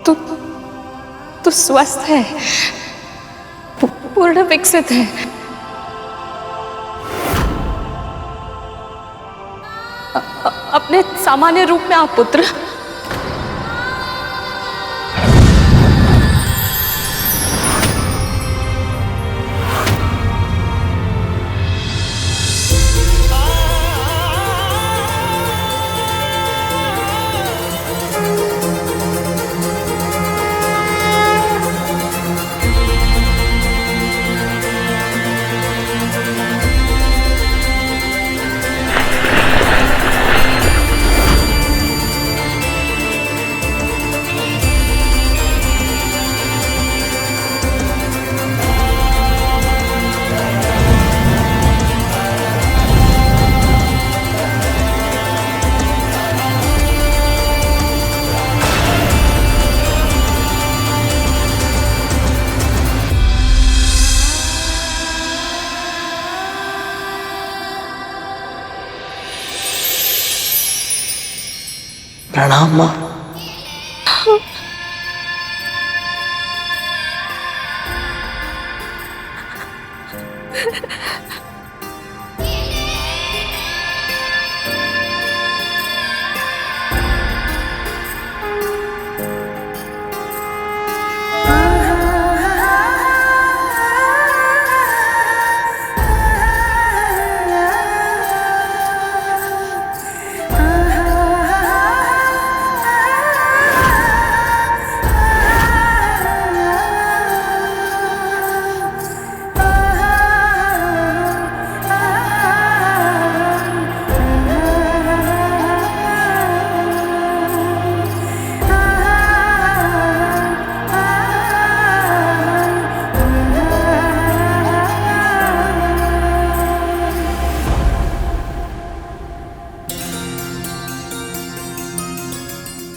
तू स्वस्थ है, पूर्ण विकसित है। अपने सामान्य रूप में आप पुत्र। प्रणाम माँ।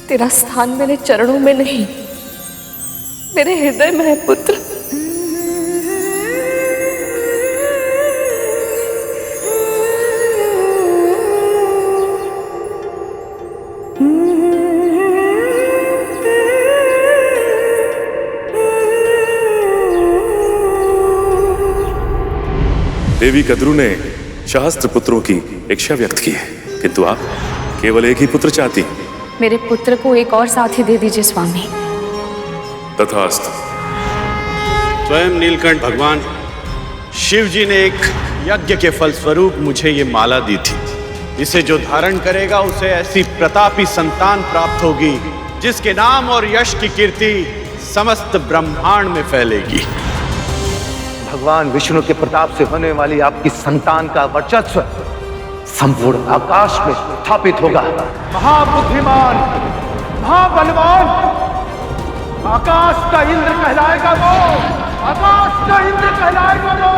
तेरा स्थान मेरे चरणों में नहीं, मेरे हृदय में है पुत्र। देवी कद्रू ने सहस्त्र पुत्रों की इच्छा व्यक्त की है, किंतु आप केवल एक ही पुत्र चाहती। मेरे पुत्र को एक और साथी दे दीजिए स्वामी। तथास्तु। स्वयं नीलकंठ भगवान शिव जी ने एक यज्ञ के फल स्वरूप मुझे ये माला दी थी। इसे जो धारण करेगा उसे ऐसी प्रतापी संतान प्राप्त होगी जिसके नाम और यश की कीर्ति समस्त ब्रह्मांड में फैलेगी। भगवान विष्णु के प्रताप से होने वाली आपकी संतान का वर्चस्व संपूर्ण आकाश में स्थापित होगा। महाबुद्धिमान, महाबलवान, आकाश का इंद्र कहलाएगा वो, आकाश का इंद्र कहलाएगा वो।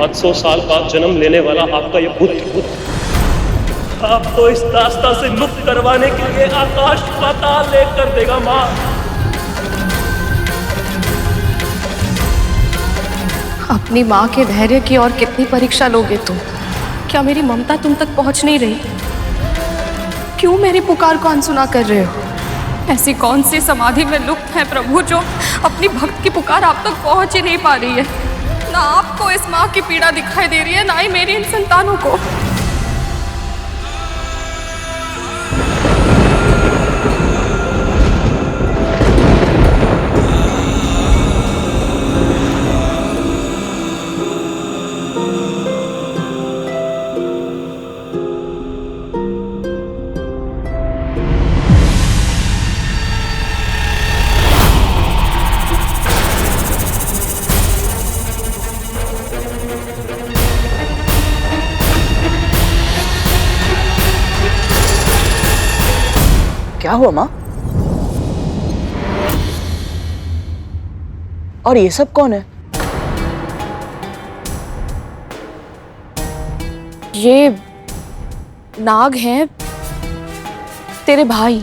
800 साल बाद जन्म लेने वाला आपका यह पुत्र आपको इस दास्ता से मुक्त करवाने के लिए आकाश पाताल लेकर देगा। माँ, अपनी माँ के धैर्य की और कितनी परीक्षा लोगे तुम? क्या मेरी ममता तुम तक पहुंच नहीं रही? क्यों मेरी पुकार को अनसुना कर रहे हो? ऐसी कौन सी समाधि में लुप्त है प्रभु जो अपनी भक्त की पुकार आप तक पहुंच ही नहीं पा रही है? ना आपको इस माँ की पीड़ा दिखाई दे रही है, ना ही मेरी इन संतानों को। क्या हुआ माँ? और ये सब कौन है? ये नाग हैं, तेरे भाई,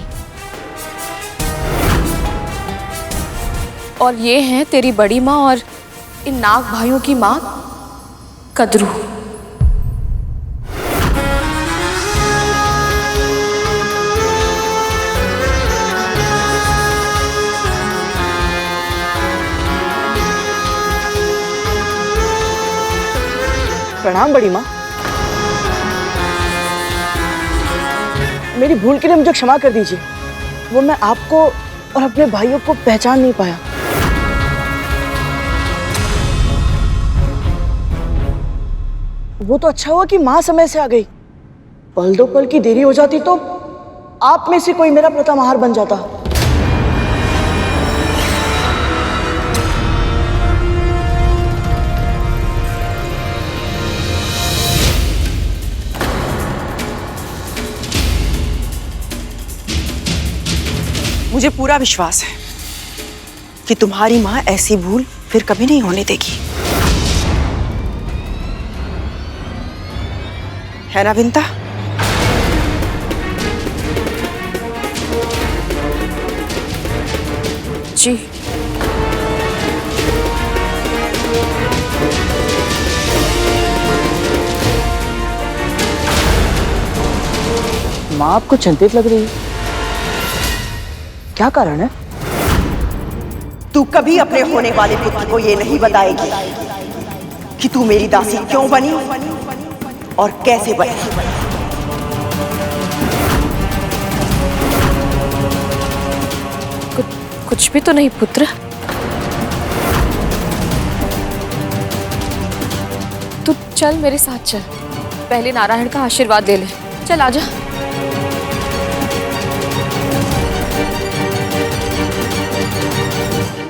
और ये हैं तेरी बड़ी माँ और इन नाग भाइयों की माँ कद्रू। प्रणाम बड़ी माँ। मेरी भूल के लिए मुझे क्षमा कर दीजिए। वो मैं आपको और अपने भाइयों को पहचान नहीं पाया। वो तो अच्छा हुआ कि माँ समय से आ गई। पल दो पल की देरी हो जाती तो आप में से कोई मेरा प्रथम आहार बन जाता। मुझे पूरा विश्वास है कि तुम्हारी माँ ऐसी भूल फिर कभी नहीं होने देगी, है ना विंता? जी। माँ आपको चिंतित लग रही है, क्या कारण है? तू कभी अपने होने वाले पुत्र को ये नहीं बताएगी कि तू मेरी दासी क्यों बनी और कैसे बनी। कुछ भी तो नहीं पुत्र। तू चल मेरे साथ चल, पहले नारायण का आशीर्वाद ले ले। चल आजा।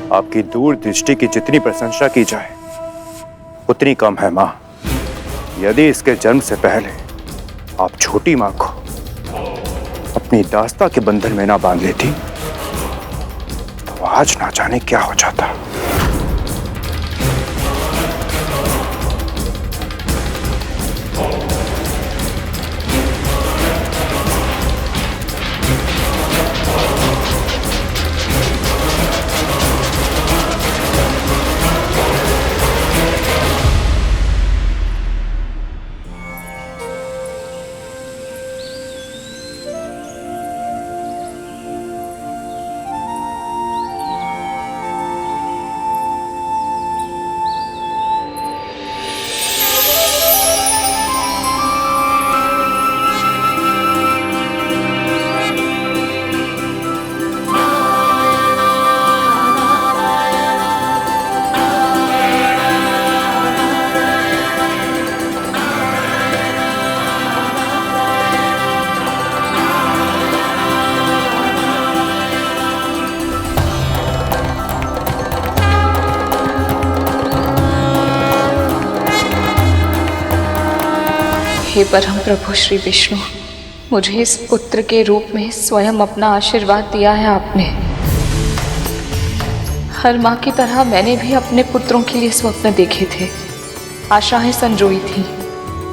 आपकी दूरदृष्टि की जितनी प्रशंसा की जाए उतनी कम है मां। यदि इसके जन्म से पहले आप छोटी मां को अपनी दास्ता के बंधन में ना बांध लेती तो आज ना जाने क्या हो जाता। हे परम प्रभु श्री विष्णु, मुझे इस पुत्र के रूप में स्वयं अपना आशीर्वाद दिया है आपने। हर माँ की तरह मैंने भी अपने पुत्रों के लिए स्वप्न देखे थे, आशाएं संजोई थी,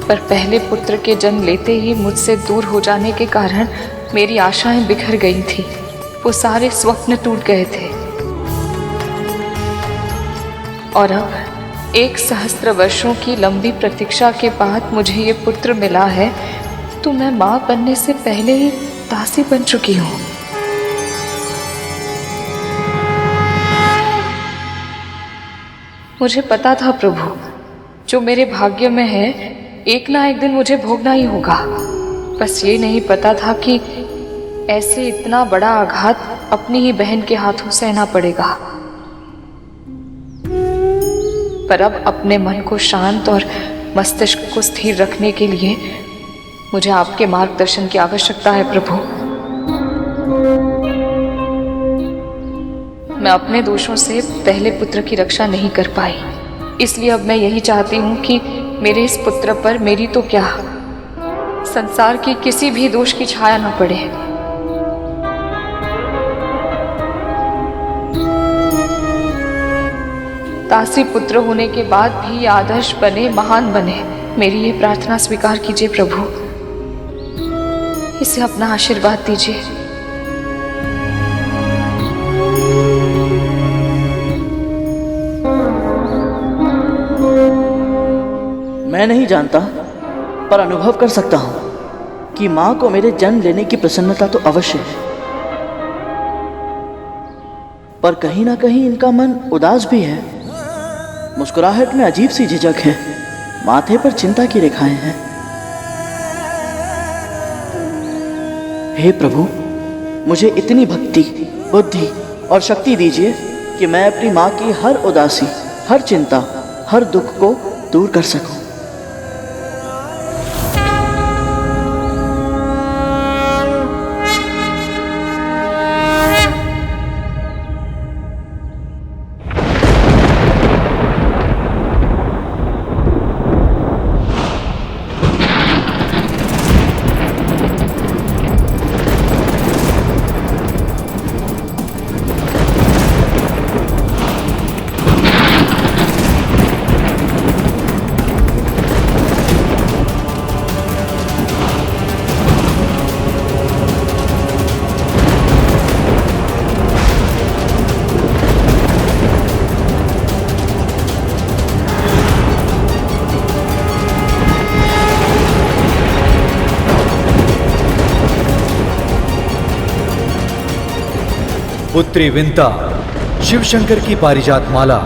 पर पहले पुत्र के जन्म लेते ही मुझसे दूर हो जाने के कारण मेरी आशाएं बिखर गई थी। वो सारे स्वप्न टूट गए थे और अब 1,000 वर्षों की लंबी प्रतीक्षा के बाद मुझे ये पुत्र मिला है, तो मैं माँ बनने से पहले ही दासी बन चुकी हूँ। मुझे पता था प्रभु, जो मेरे भाग्य में है एक ना एक दिन मुझे भोगना ही होगा। बस ये नहीं पता था कि ऐसे इतना बड़ा आघात अपनी ही बहन के हाथों सहना पड़ेगा। पर अब अपने मन को शांत और मस्तिष्क को स्थिर रखने के लिए मुझे आपके मार्गदर्शन की आवश्यकता है प्रभु। मैं अपने दोषों से पहले पुत्र की रक्षा नहीं कर पाई, इसलिए अब मैं यही चाहती हूँ कि मेरे इस पुत्र पर मेरी तो क्या, संसार की किसी भी दोष की छाया न पड़े। दासी पुत्र होने के बाद भी आदर्श बने, महान बने, मेरी ये प्रार्थना स्वीकार कीजिए प्रभु। इसे अपना आशीर्वाद दीजिए। मैं नहीं जानता, पर अनुभव कर सकता हूं कि मां को मेरे जन्म लेने की प्रसन्नता तो अवश्य है, पर कहीं ना कहीं इनका मन उदास भी है। मुस्कुराहट में अजीब सी झिझक है, माथे पर चिंता की रेखाएं हैं। हे प्रभु, मुझे इतनी भक्ति, बुद्धि और शक्ति दीजिए कि मैं अपनी माँ की हर उदासी, हर चिंता, हर दुख को दूर कर सकूं। पुत्री विंता, शिव शंकर की पारिजात माला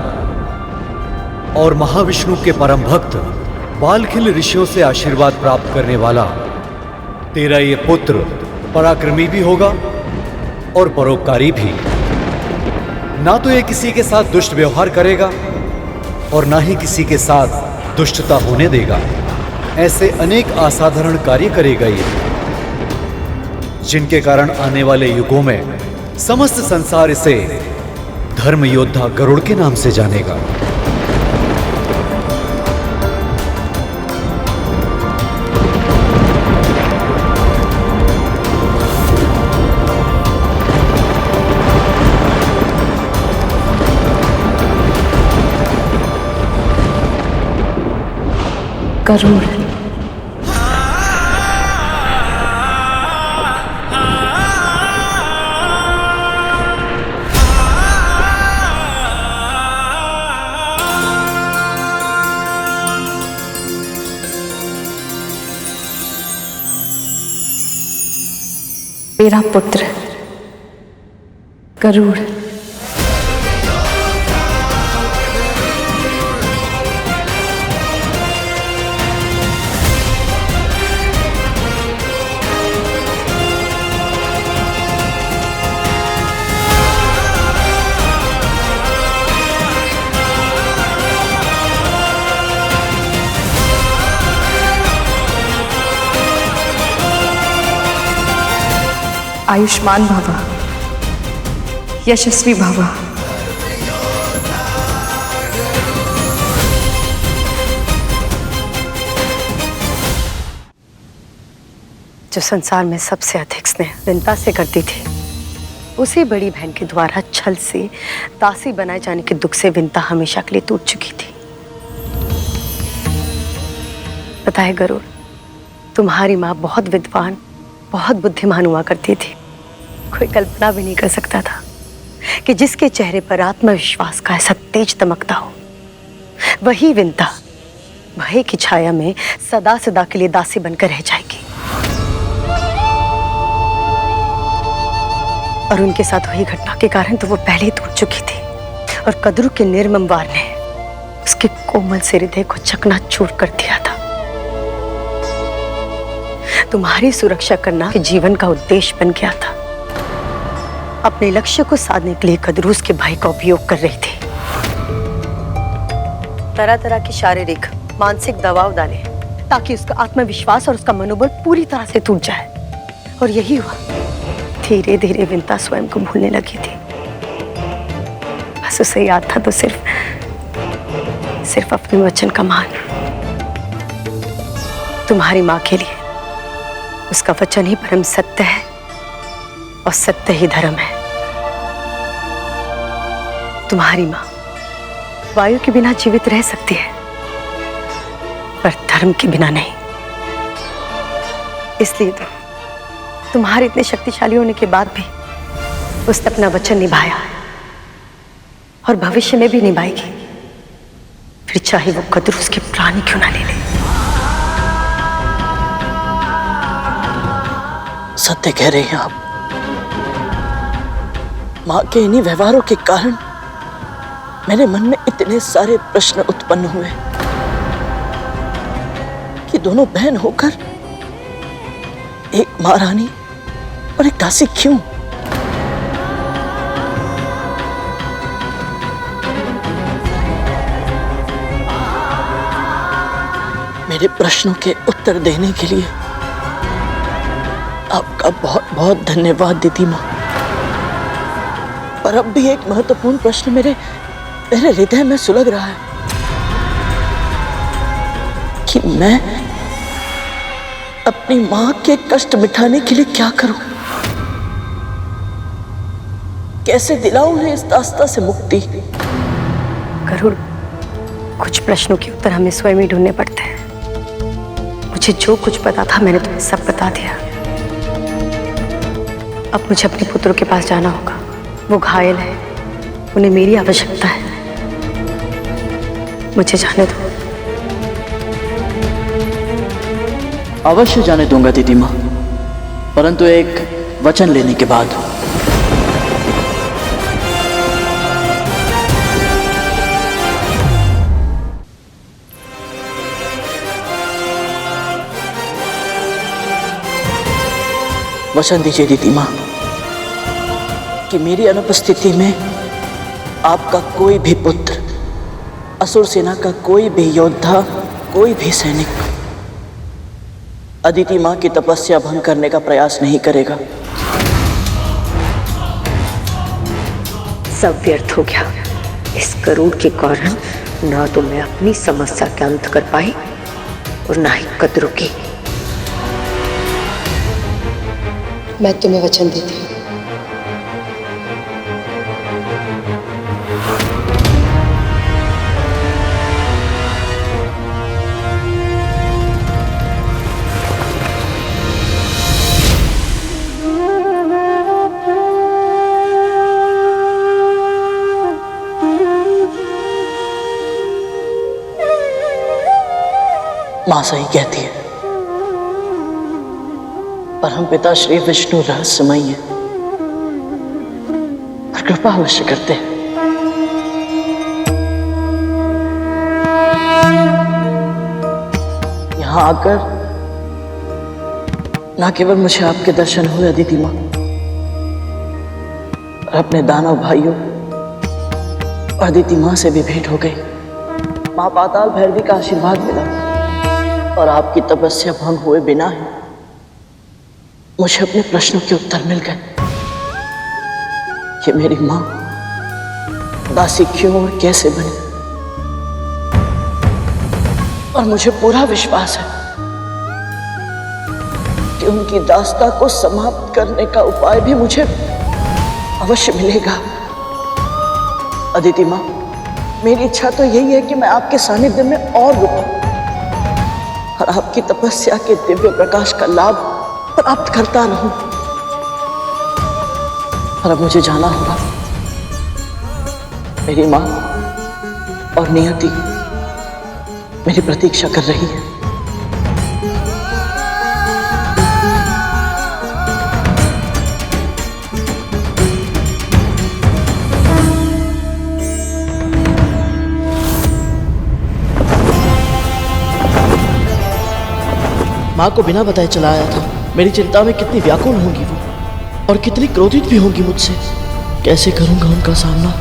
और महाविष्णु के परम भक्त बालखिल ऋषियों से आशीर्वाद प्राप्त करने वाला तेरा ये पुत्र पराक्रमी भी होगा और परोपकारी भी। ना तो ये किसी के साथ दुष्ट व्यवहार करेगा और ना ही किसी के साथ दुष्टता होने देगा। ऐसे अनेक असाधारण कार्य करेगा ये, जिनके कारण आने वाले युगों में समस्त संसार इसे धर्म योद्धा गरुड़ के नाम से जानेगा। गरुड़, मेरा पुत्र गरुड़। आयुष्मान भव, यशस्वी भव। जो संसार में सबसे अधिक स्नेह विंता से करती थी, उसी बड़ी बहन के द्वारा छल से दासी बनाए जाने के दुख से विंता हमेशा के लिए टूट चुकी थी। पता है गरुड़, तुम्हारी माँ बहुत विद्वान, बहुत बुद्धिमान हुआ करती थी। कोई कल्पना भी नहीं कर सकता था कि जिसके चेहरे पर आत्मविश्वास का ऐसा तेज दमकता हो, वही विंता भय की छाया में सदा सदा के लिए दासी बनकर रह जाएगी। और उनके साथ हुई घटना के कारण तो वो पहले ही टूट चुकी थी, और कद्रू के निर्मम वार ने उसके कोमल से हृदय को चकनाचूर कर दिया था। तुम्हारी सुरक्षा करना जीवन का उद्देश्य बन गया था। अपने लक्ष्य को साधने के लिए कद्रू उसके भाई का उपयोग कर रही थी। तरह तरह की शारीरिक मानसिक दबाव डाले ताकि उसका आत्मविश्वास और उसका मनोबल पूरी तरह से टूट जाए। और यही हुआ। धीरे धीरे विंता स्वयं को भूलने लगी थी। बस उसे याद था तो सिर्फ अपने वचन का मान। तुम्हारी माँ के लिए उसका वचन ही परम सत्य है और सत्य ही धर्म है। तुम्हारी माँ वायु के बिना जीवित रह सकती है, पर धर्म के बिना नहीं। इसलिए तो तुम्हारे इतने शक्तिशाली होने के बाद भी उसने अपना वचन निभाया और भविष्य में भी निभाएगी, फिर चाहे वो कद्रू उसके प्राण ही क्यों ना ले ले। सत्य कह रहे हैं आप। माँ के इन्हीं व्यवहारों के कारण मेरे मन में इतने सारे प्रश्न उत्पन्न हुए। कि दोनों बहन होकर एक महारानी और एक दासी क्यों? मेरे प्रश्नों के उत्तर देने के लिए आपका बहुत बहुत धन्यवाद दीदी माँ। पर अब भी एक महत्वपूर्ण प्रश्न मेरे हृदय में सुलग रहा है कि मैं अपनी माँ के कष्ट मिटाने के लिए क्या करूं? कैसे दिलाऊं उन्हें इस दास्ता से मुक्ति? गरुड़, कुछ प्रश्नों के उत्तर हमें स्वयं ही ढूंढने पड़ते हैं। मुझे जो कुछ पता था मैंने तुम्हें सब बता दिया। अब मुझे अपने पुत्रों के पास जाना होगा। वो घायल है, उन्हें मेरी आवश्यकता है। मुझे जाने दो। अवश्य जाने दूंगा दीदी माँ, परंतु एक वचन लेने के बाद। वचन दीजिए दीदी माँ कि मेरी अनुपस्थिति में आपका कोई भी पुत्र, असुर सेना का कोई भी योद्धा, कोई भी सैनिक अदिति माँ की तपस्या भंग करने का प्रयास नहीं करेगा। सब व्यर्थ हो गया। इस गरुड़ के कारण ना तो मैं अपनी समस्या का अंत कर पाई और ना ही कद्रों की। मैं तुम्हें वचन देती हूँ, मां सही कहती है, परमपिता श्री विष्णु रहस्यमय है और कृपा अवश्य करते हैं। यहां आकर न केवल मुझे आपके दर्शन हुए अदिति मां, और अपने दानव भाइयों और अदिति मां से भी भेंट हो गई। मां पाताल भैरवी का आशीर्वाद मिला और आपकी तपस्या भंग हुए बिना ही मुझे अपने प्रश्नों के उत्तर मिल गए कि मेरी मां दासी क्यों और कैसे बनी। और मुझे पूरा विश्वास है कि उनकी दास्ता को समाप्त करने का उपाय भी मुझे अवश्य मिलेगा। अदिति मां, मेरी इच्छा तो यही है कि मैं आपके सानिध्य में और रुकूं और आपकी तपस्या के दिव्य प्रकाश का लाभ प्राप्त करता रहूं। और अब मुझे जाना होगा। मेरी मां और नियति मेरी प्रतीक्षा कर रही है। मां को बिना बताए चला आया था। मेरी चिंता में कितनी व्याकुल होंगी वो और कितनी क्रोधित भी होंगी मुझसे। कैसे करूंगा उनका सामना?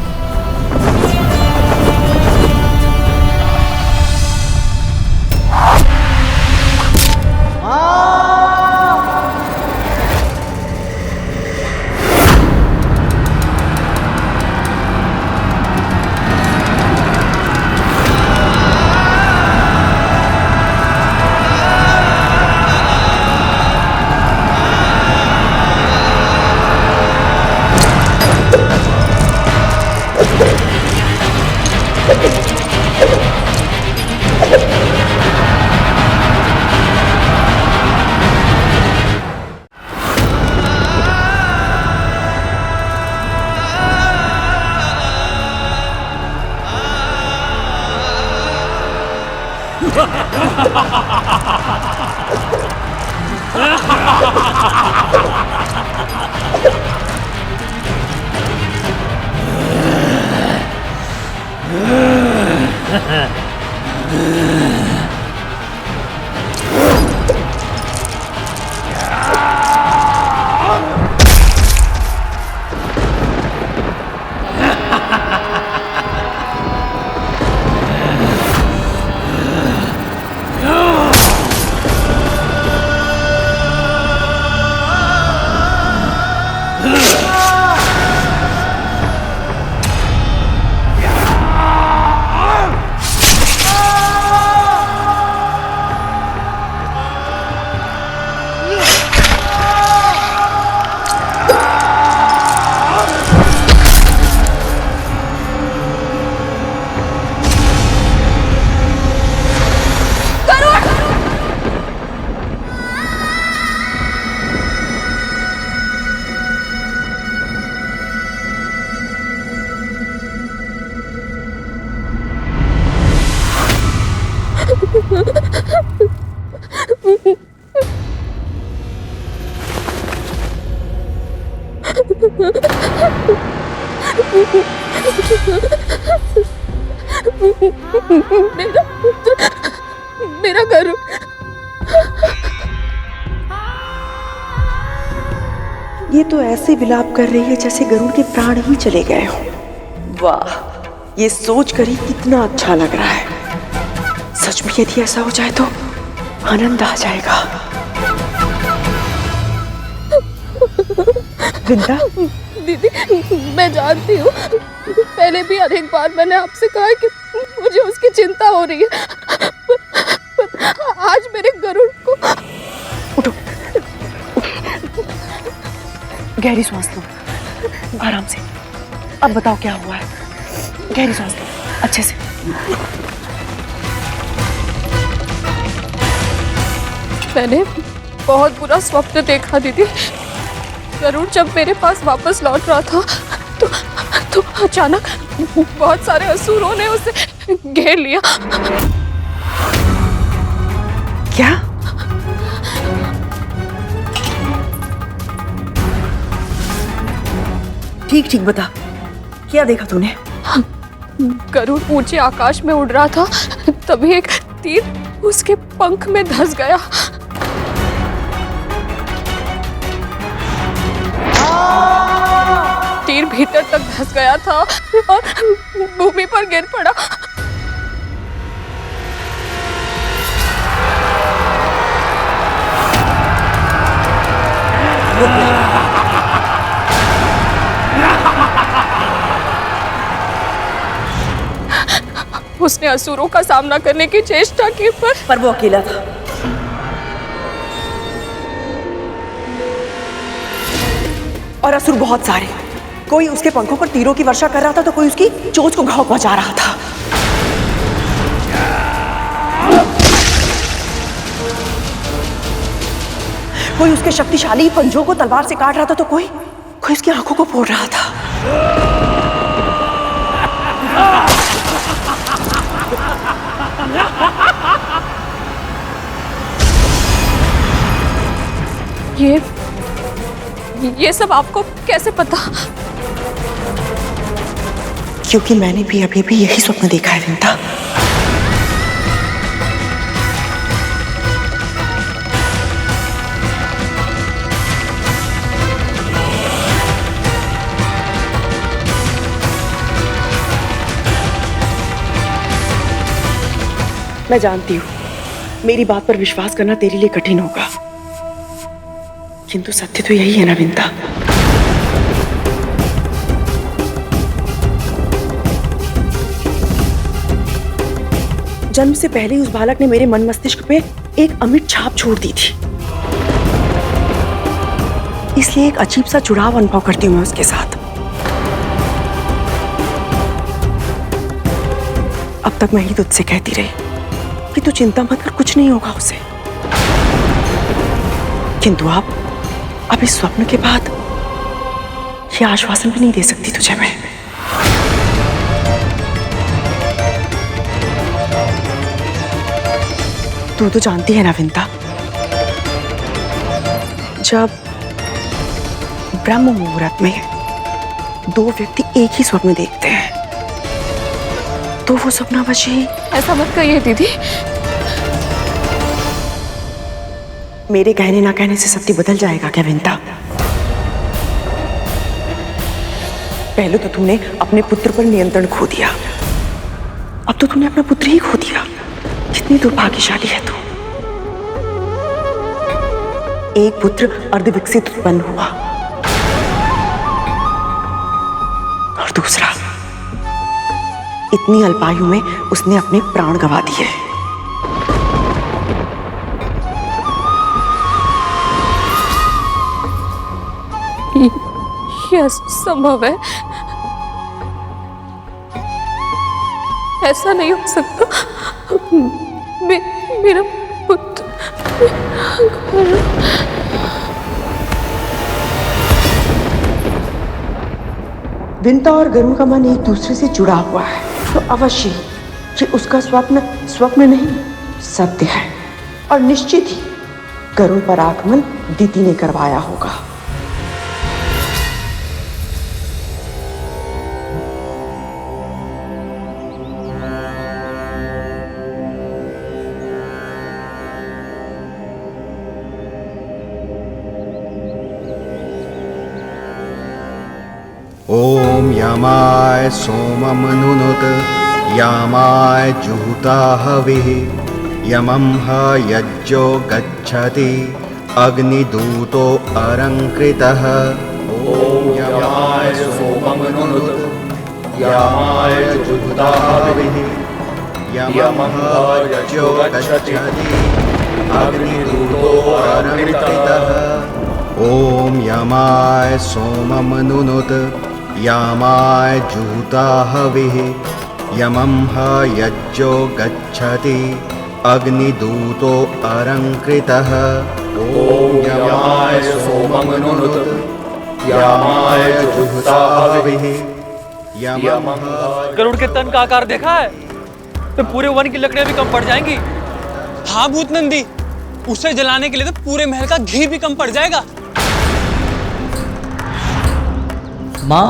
मेरा गरुड़। ये तो ऐसे विलाप कर रही है जैसे गरुड़ के प्राण ही चले गए हो। वाह, ये सोच कर ही कितना अच्छा लग रहा है। सच में यदि ऐसा हो जाए तो आनंद आ जाएगा। विंता, दीदी, मैं जानती हूँ, पहले भी अनेक बार मैंने आपसे कहा कि मुझे उसकी चिंता हो रही है, पर आज मेरे गरुड़ को। उठो, गहरी सांस लो, आराम से। अब बताओ क्या हुआ है। गहरी सांस लो, अच्छे से। मैंने बहुत बुरा स्वप्न देखा दीदी। गरुड़ जब मेरे पास वापस लौट रहा था तो अचानक बहुत सारे असुरों ने उसे घेर लिया। क्या? ठीक ठीक बता, क्या देखा तूने? गरुड़ ऊंचे आकाश में उड़ रहा था, तभी एक तीर उसके पंख में धंस गया। तीर भीतर तक धंस गया था और भूमि पर गिर पड़ा। उसने असुरों का सामना करने की चेष्टा की, पर वो अकेला था। और असुर बहुत सारे। कोई उसके पंखों पर तीरों की वर्षा कर रहा था तो कोई उसकी चोंच को घाव पहुंचा रहा था। कोई उसके शक्तिशाली पंजों को तलवार से काट रहा था तो कोई उसकी आंखों को फोड़ रहा था। ये सब आपको कैसे पता? क्योंकि मैंने भी अभी यही स्वप्न देखा है विंता। मैं जानती हूँ मेरी बात पर विश्वास करना तेरे लिए कठिन होगा, किंतु सत्य तो यही है ना विंता। जन्म से पहले ही उस बालक ने मेरे मन मस्तिष्क पे एक अमिट छाप छोड़ दी थी, इसलिए एक अजीब सा जुड़ाव अनुभव करती हूँ मैं उसके साथ। अब तक मैं ही तुझसे कहती रही कि तू चिंता मत कर, कुछ नहीं होगा उसे, किंतु अब इस स्वप्न के बाद ये आश्वासन भी नहीं दे सकती तुझे मैं। तू तो जानती है ना विंता, जब ब्रह्म मुहूर्त में दो व्यक्ति एक ही स्वप्न देखते हैं तो वो सपनावश ही। ऐसा मत कहिए दीदी। मेरे कहने ना कहने से सत्य बदल जाएगा क्या विंता? पहले तो तूने अपने पुत्र पर नियंत्रण खो दिया, अब तो तूने अपना पुत्र ही खो दिया। कितनी दुर्भाग्यशाली है तू। एक पुत्र अर्धविकसित उत्पन्न हुआ और दूसरा इतनी अल्पायु में उसने अपने प्राण गंवा दिए। यह संभव है? ऐसा नहीं हो सकता। मेरा पुत्र। विंता और गरुड़ का मन एक दूसरे से जुड़ा हुआ है, तो अवश्य कि उसका स्वप्न नहीं सत्य है। और निश्चित ही गरुड़ पर आगमन दीदी ने करवाया होगा। ॐ यमाय सोमं नुनुत यामाय जुहुता हविः यमं ह यज्ञो गच्छति अग्निदूतो अलङ्कृतः ॐ यमाय सोमं नुनुत यामाय जुहुता हविः यमं ह यज्ञो गच्छति अग्निदूतो अलङ्कृतः ॐ यमाय सोमं नुनुत यामाय जुहुता हविः यमं ह यज्ञो गच्छति अग्निदूतो अलङ्कृतः ॐ यमाय सोमं नुनुत यामाय जुहुता हविः यमं ह। गरुड़ के तन का आकार देखा है? तो पूरे वन की लकड़ियां भी कम पड़ जाएंगी। हाँ भूत नंदी, उसे जलाने के लिए तो पूरे महल का घी भी कम पड़ जाएगा। माँ,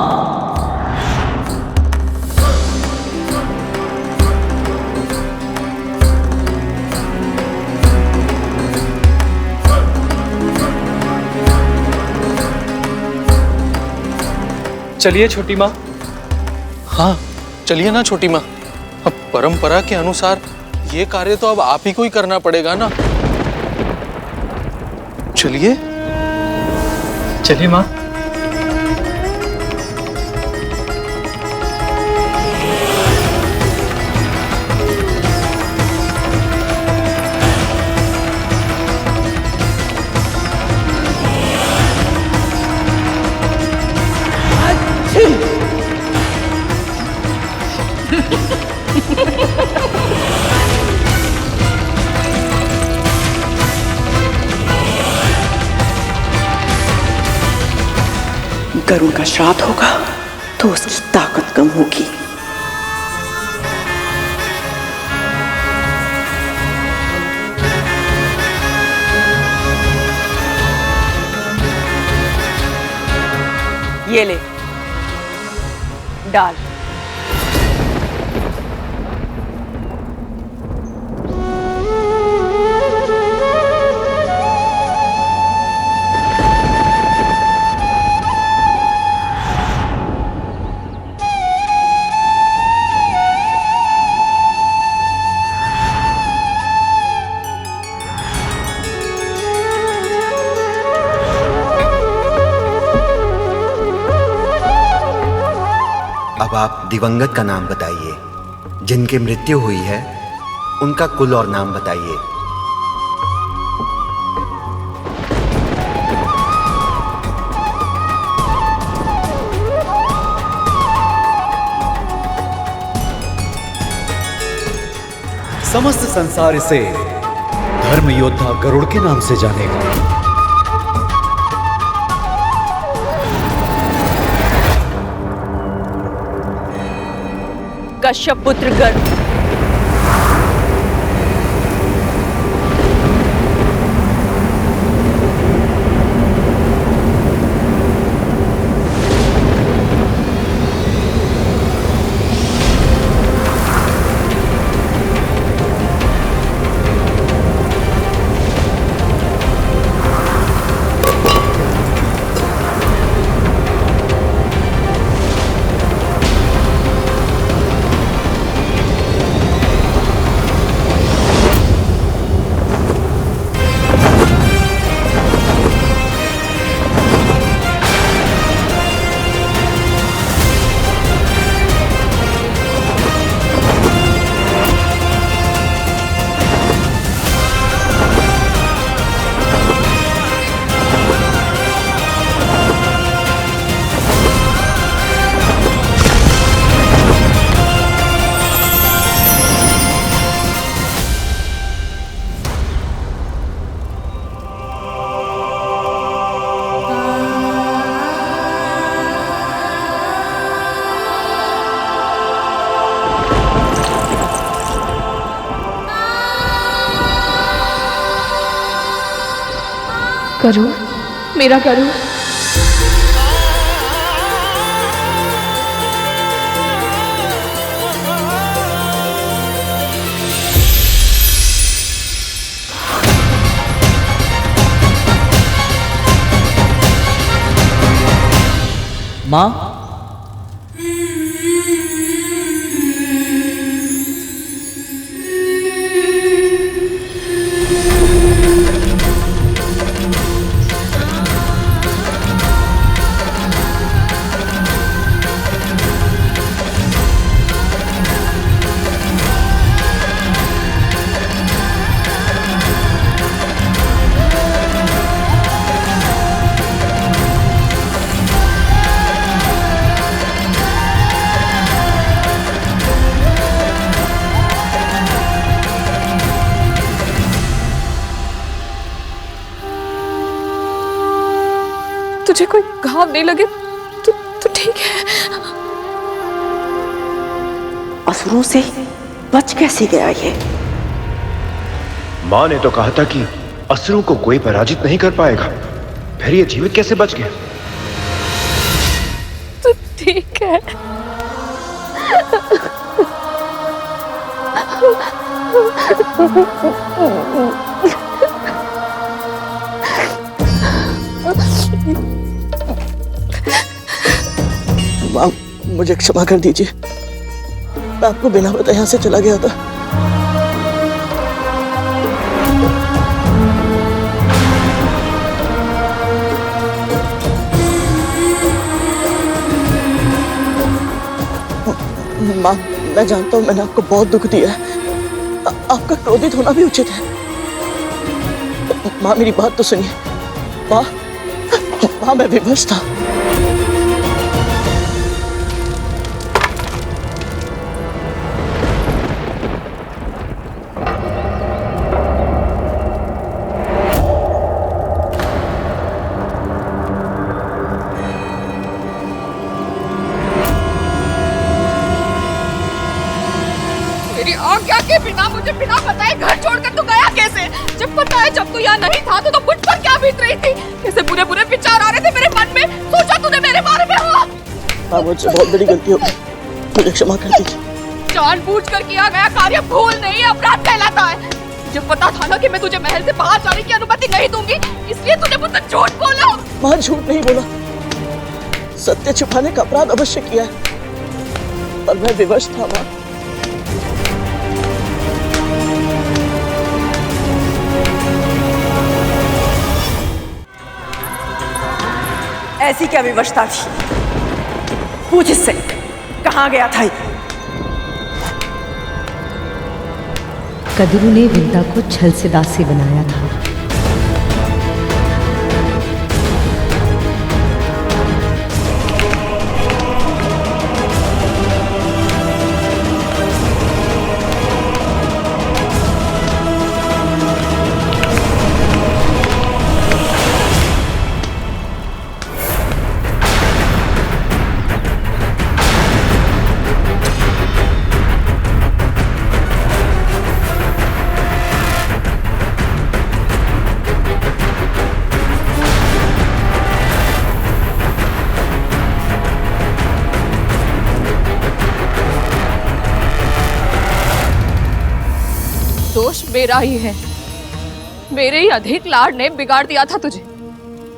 चलिए छोटी माँ। हाँ चलिए ना छोटी माँ, अब परंपरा के अनुसार ये कार्य तो अब आप ही को ही करना पड़ेगा ना। चलिए चलिए माँ। गरुड़ का श्राद्ध होगा तो उसकी ताकत कम होगी। ये ले, डाल। अब आप दिवंगत का नाम बताइए। जिनकी मृत्यु हुई है उनका कुल और नाम बताइए। समस्त संसार इसे धर्म योद्धा गरुड़ के नाम से जानेगा। कश्यप पुत्र गरुड़। गरुड़, मेरा गरुड़। माँ, मुझे कोई घाव नहीं लगे तो ठीक है। असुरों से बच कैसे गया ये? माँ ने तो कहा था कि असुरों को कोई पराजित नहीं कर पाएगा, फिर ये जीवित कैसे बच गया? तो ठीक है। माँ, मुझे क्षमा कर दीजिए, मैं आपको बिना बताए यहाँ से चला गया था। माँ, मैं जानता हूँ मैंने आपको बहुत दुख दिया है, आपका क्रोधित होना भी उचित है। माँ, मेरी बात तो सुनिए। माँ, मैं विवश था। आज्ञा के बिना, मुझे बिना बताए घर छोड़कर तू गया कैसे? जब पता है जब तू यहाँ नहीं था तो मुझ पर क्या बीत रही थी? कैसे बुरे बुरे विचार आ रहे थे मेरे मन में? सोचा तूने मेरे बारे में हो? हाँ, मुझसे बहुत बड़ी गलती हो गई, मुझे क्षमा कर दीजिए। जानबूझकर किया गया कार्य भूल नहीं अपराध कहलाता है। जब पता था ना कि मैं तुझे महल से बाहर जाने की अनुमति नहीं दूंगी, इसलिए तूने मुझसे झूठ बोला। माँ, झूठ नहीं बोला, सत्य छुपाने का अपराध अवश्य किया है, पर मैं विवश था। माँ, ऐसी क्या विवशता थी? पूछ इससे, कहाँ गया था ये? कद्रू ने विंता को छल से दासी बनाया था। दोष मेरा ही है, मेरे ही अधिक लाड ने बिगाड़ दिया था तुझे।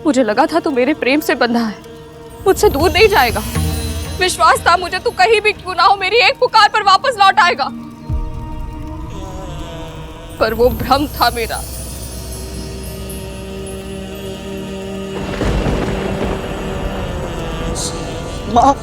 मुझे लगा था तू मेरे प्रेम से बंधा है, मुझसे दूर नहीं जाएगा। विश्वास था मुझे तू कहीं भी क्यों ना हो मेरी एक पुकार पर वापस लौट आएगा, पर वो भ्रम था मेरा। माँ,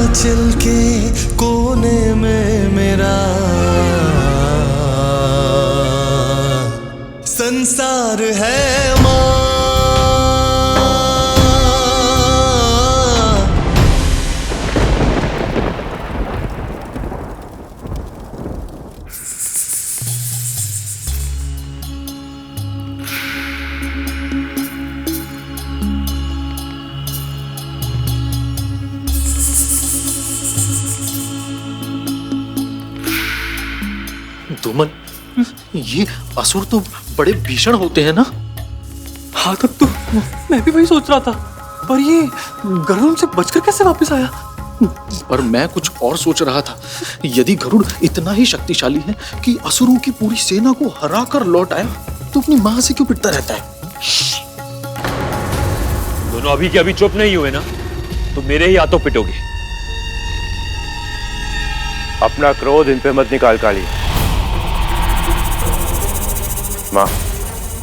आंचल के कोने में मेरा संसार है माँ। धूमल, ये असुर तो बड़े भीषण होते हैं ना? हाँ, तब तो मैं भी वही सोच रहा था, पर ये गरुड़ से बचकर कैसे वापस आया? पर मैं कुछ और सोच रहा था। यदि गरुड़ इतना ही शक्तिशाली है कि असुरों की पूरी सेना को हरा कर लौट आया, तो अपनी मां से क्यों पिटता रहता है? दोनों अभी के अभी चुप नहीं हुए ना, तो मेरे ही हाथों पिटोगे। अपना क्रोध इन पे मत निकाल काली। मां,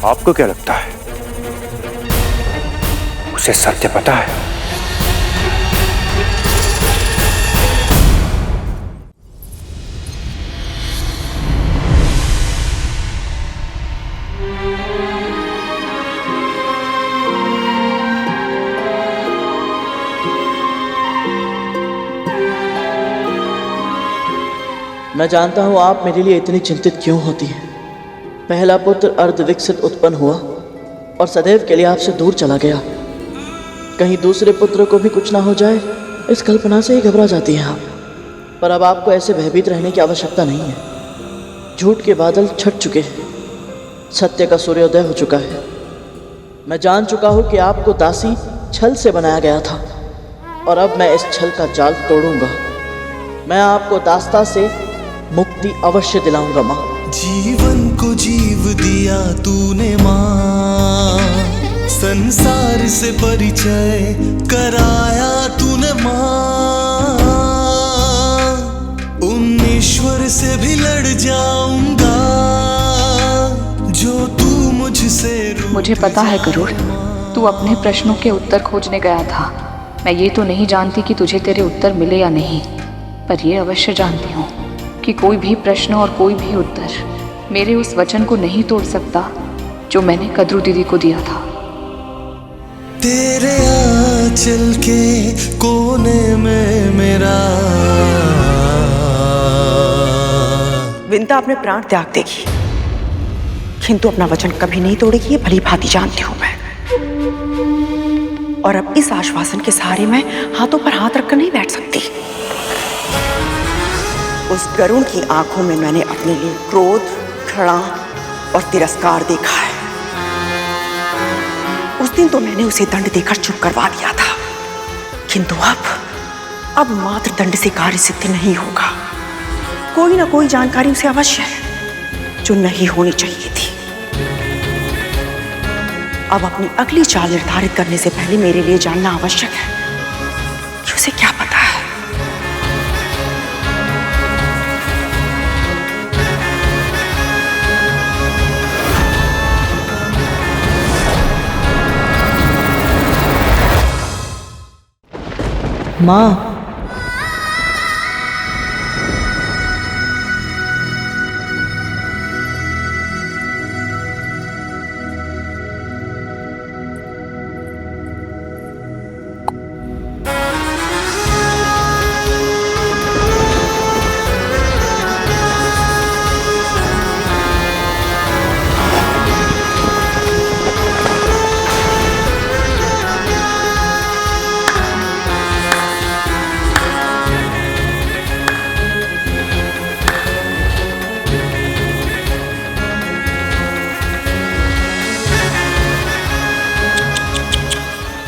आपको क्या लगता है उसे सत्य पता है? मैं जानता हूं आप मेरे लिए इतनी चिंतित क्यों होती हैं। पहला पुत्र अर्धविकसित उत्पन्न हुआ और सदैव के लिए आपसे दूर चला गया। कहीं दूसरे पुत्र को भी कुछ ना हो जाए, इस कल्पना से ही घबरा जाती हैं आप। पर अब आपको ऐसे भयभीत रहने की आवश्यकता नहीं है। झूठ के बादल छट चुके हैं, सत्य का सूर्योदय हो चुका है। मैं जान चुका हूं कि आपको दासी छल से बनाया गया था, और अब मैं इस छल का जाल तोड़ूंगा। मैं आपको दास्ता से मुक्ति अवश्य दिलाऊंगा माँ। जीवन को जीव दिया तूने माँ, संसार से परिचय कराया तूने माँ। उन ईश्वर से भी लड़ जाऊंगा जो तू मुझसे। मुझे पता है गरुड़, तू अपने प्रश्नों के उत्तर खोजने गया था। मैं ये तो नहीं जानती कि तुझे तेरे उत्तर मिले या नहीं, पर ये अवश्य जानती हूँ कि कोई भी प्रश्न और कोई भी उत्तर मेरे उस वचन को नहीं तोड़ सकता जो मैंने कद्रू दीदी को दिया था। तेरे आंचल के कोने में मेरा। विंता अपने प्राण त्याग देगी, किंतु अपना वचन कभी नहीं तोड़ेगी, ये भली भांति जानती हूं मैं। और अब इस आश्वासन के सहारे मैं हाथों पर हाथ रखकर नहीं बैठ सकती। उस गरुड़ की आंखों में मैंने अपने लिए क्रोध, घृणा और तिरस्कार देखा है। उस दिन तो मैंने उसे दंड देकर चुप करवा दिया था, किंतु अब मात्र दंड से कार्य सिद्ध नहीं होगा। कोई ना कोई जानकारी उसे अवश्य है जो नहीं होनी चाहिए थी। अब अपनी अगली चाल निर्धारित करने से पहले मेरे लिए जानना आवश्यक है कि उसे क्या पता है। माँ,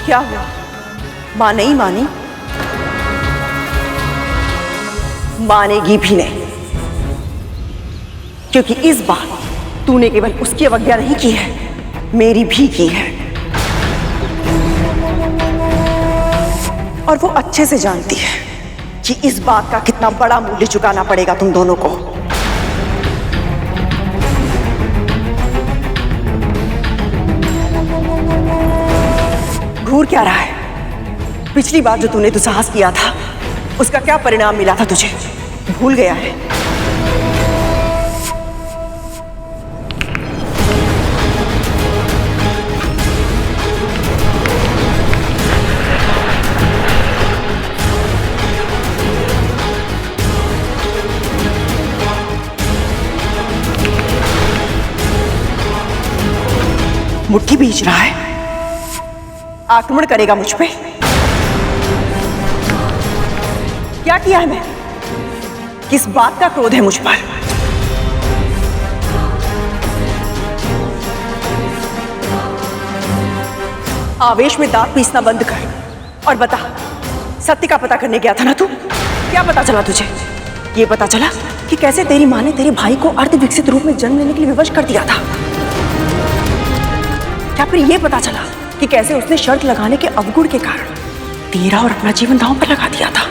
क्या हुआ? मां नहीं मानी? मानेगी भी नहीं, क्योंकि इस बार तूने केवल उसकी अवज्ञा नहीं की है, मेरी भी की है। और वो अच्छे से जानती है कि इस बात का कितना बड़ा मूल्य चुकाना पड़ेगा तुम दोनों को। घूर क्या रहा है? पिछली बार जो तूने दुस्साहस किया था, उसका क्या परिणाम मिला था तुझे? भूल गया है? मुट्ठी बीच रहा है, आक्रमण करेगा मुझ पे। क्या किया है मैं? किस बात का क्रोध है मुझ पर? आवेश में दांत पीसना बंद कर और बता, सत्य का पता करने गया था ना तू? क्या पता चला तुझे? ये पता चला कि कैसे तेरी माँ ने तेरे भाई को अर्ध विकसित रूप में जन्म लेने के लिए विवश कर दिया था? क्या फिर ये पता चला कि कैसे उसने शर्त लगाने के अवगुण के कारण तेरा और अपना जीवन दांव पर लगा दिया था?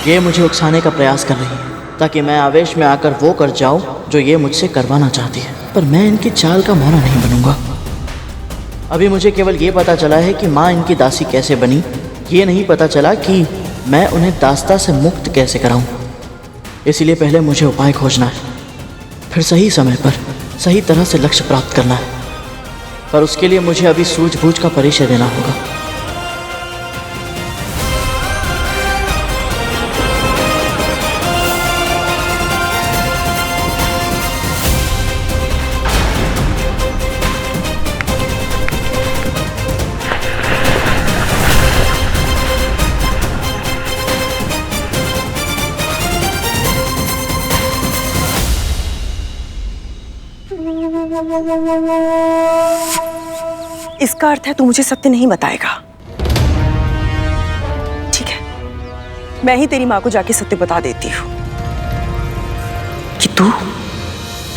ये मुझे उकसाने का प्रयास कर रही है ताकि मैं आवेश में आकर वो कर जाऊं जो ये मुझसे करवाना चाहती है, पर मैं इनकी चाल का मोहरा नहीं बनूंगा। अभी मुझे केवल ये पता चला है कि माँ इनकी दासी कैसे बनी, ये नहीं पता चला कि मैं उन्हें दास्ता से मुक्त कैसे कराऊं। इसीलिए पहले मुझे उपाय खोजना है, फिर सही समय पर सही तरह से लक्ष्य प्राप्त करना है, पर उसके लिए मुझे अभी सूझबूझ का परिचय देना होगा। इसका अर्थ है तू मुझे सत्य नहीं बताएगा। ठीक है, मैं ही तेरी माँ को जाके सत्य बता देती हूँ कि तू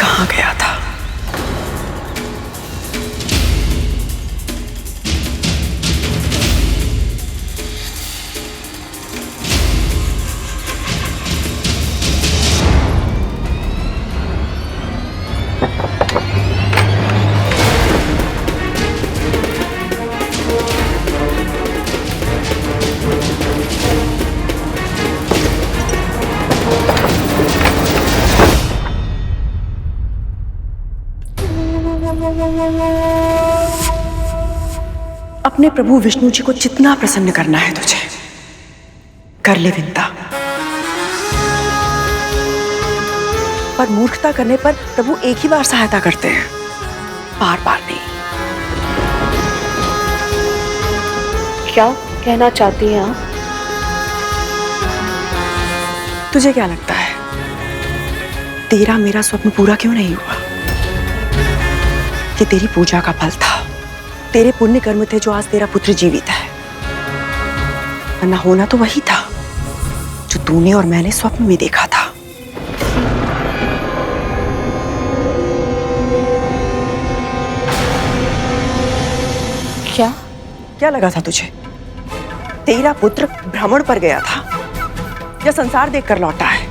कहाँ गया था। अपने प्रभु विष्णु जी को जितना प्रसन्न करना है तुझे कर ले विंता, पर मूर्खता करने पर प्रभु एक ही बार सहायता करते हैं, बार बार नहीं। क्या कहना चाहती हैं आप? तुझे क्या लगता है तेरा मेरा स्वप्न पूरा क्यों नहीं हुआ? ये तेरी पूजा का फल था, तेरे पुण्य कर्म थे जो आज तेरा पुत्र जीवित है, वरना होना तो वही था जो तूने और मैंने स्वप्न में देखा था। क्या लगा था तुझे? तेरा पुत्र भ्रमण पर गया था या संसार देखकर लौटा है?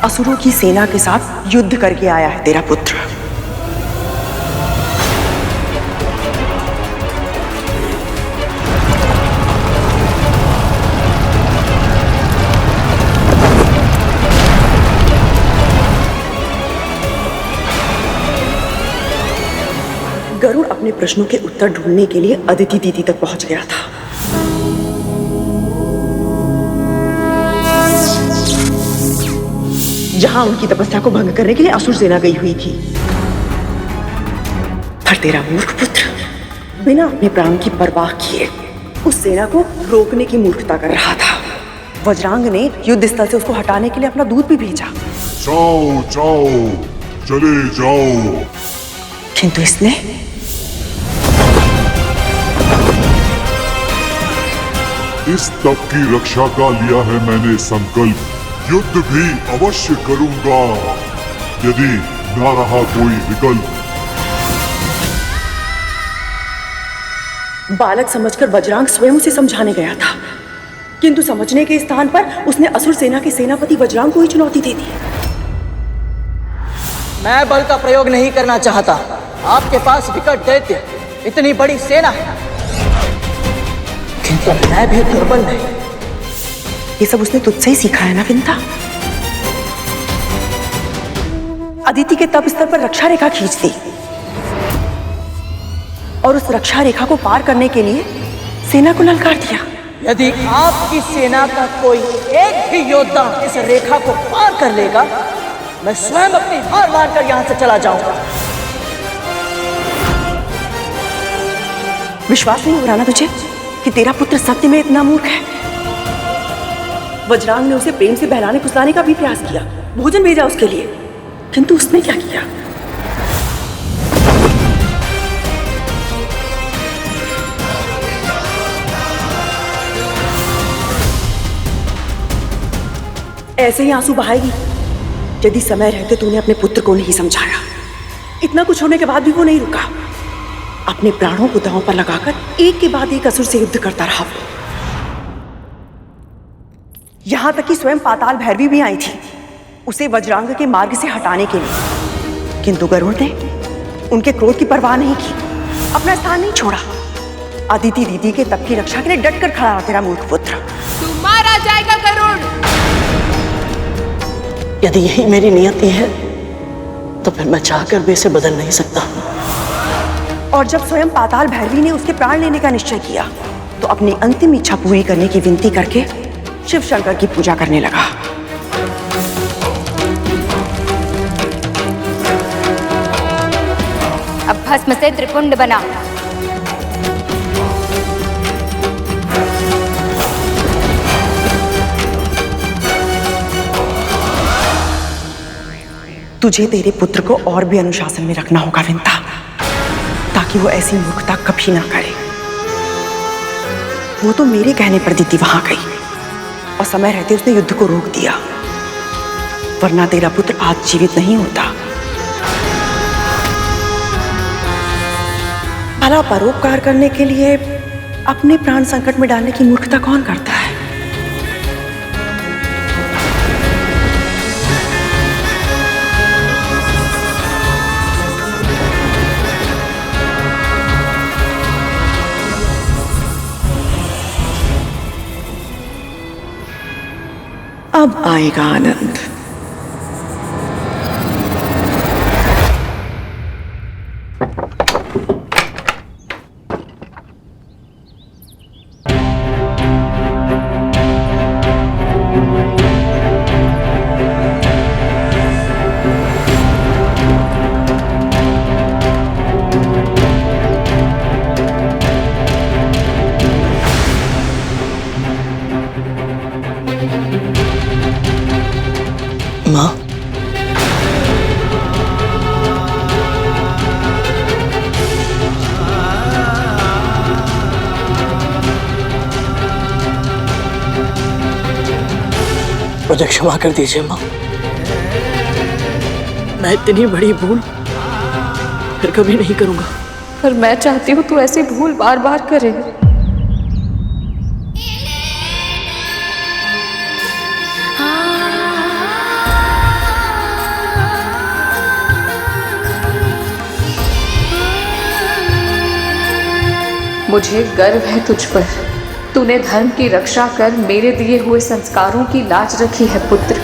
असुरों की सेना के साथ युद्ध करके आया है तेरा पुत्र। गरुड़ अपने प्रश्नों के उत्तर ढूंढने के लिए अदिति दीदी तक पहुंच गया था। जहां उनकी तपस्या को भंग करने के लिए असुर सेना गई हुई थी। पर तेरा मूर्ख पुत्र बिना अपने प्राण की परवाह किए उस सेना को रोकने की मूर्खता कर रहा था। वज्रांग ने युद्ध स्थल से उसको हटाने के लिए अपना दूत भी भेजा। जाओ जाओ, चले जाओ। किंतु इसने इस तप की रक्षा का लिया है मैंने संकल्प। युद्ध भी अवश्य करूंगा यदि ना रहा कोई विकल्प। बालक समझकर वज्रांग स्वयं उसे समझाने गया था, किंतु समझने के स्थान पर उसने असुर सेना के सेनापति वज्रांग को ही चुनौती दे दी। मैं बल का प्रयोग नहीं करना चाहता। आपके पास विकट दैत्य, इतनी बड़ी सेना है, किंतु मैं भी दुर्बल नहीं। ये सब उसने तुझसे ही सीखा है ना विंता? अदिति के तप स्तर पर रक्षा रेखा खींच दी और उस रक्षा रेखा को पार करने के लिए सेना को ललकार दिया। यदि आपकी सेना का कोई एक भी योद्धा इस रेखा को पार कर लेगा, मैं स्वयं अपनी हार मानकर यहां से चला जाऊंगा। विश्वास नहीं हो रहा ना तुझे कि तेरा पुत्र सत्य में इतना मूर्ख है? वज्रांग ने उसे प्रेम से बहलाने फुसलाने का भी प्रयास किया, भोजन भेजा उसके लिए, किंतु उसने क्या किया? ऐसे ही आंसू बहाएगी यदि समय रहते तूने अपने पुत्र को नहीं समझाया। इतना कुछ होने के बाद भी वो नहीं रुका, अपने प्राणों को दांव पर लगाकर एक के बाद एक असुर से युद्ध करता रहा। यहां तक कि स्वयं पाताल भैरवी भी आई थी उसे वज्रांग के मार्ग से हटाने के लिए, किंतु गरुड़ ने उनके क्रोध की परवाह नहीं की, अपना स्थान नहीं छोड़ा। अदिति दीदी के तप की रक्षा के लिए डटकर खड़ा रहा तेरा मूर्ख पुत्र। तू मारा जाएगा गरुड़। यदि यही मेरी नियति है तो फिर मैं चाहकर भी इसे बदल नहीं सकता। और जब स्वयं पाताल भैरवी ने उसके प्राण लेने का निश्चय किया तो अपनी अंतिम इच्छा पूरी करने की विनती करके शिव शंकर की पूजा करने लगा। अब भस्म से त्रिपुंड बना। तुझे तेरे पुत्र को और भी अनुशासन में रखना होगा विंता, ताकि वो ऐसी मूर्खता कभी ना करे। वो तो मेरे कहने पर दीदी वहां गई और समय रहते उसने युद्ध को रोक दिया, वरना तेरा पुत्र आज जीवित नहीं होता। भला परोपकार करने के लिए अपने प्राण संकट में डालने की मूर्खता कौन करता है? अब आएगा आनंद। माँ, मुझे क्षमा कर दीजिए माँ। मैं इतनी बड़ी भूल फिर कभी नहीं करूंगा। पर मैं चाहती हूँ तू ऐसी भूल बार बार करे। मुझे गर्व है तुझ पर। तूने धर्म की रक्षा कर मेरे दिए हुए संस्कारों की लाज रखी है पुत्र।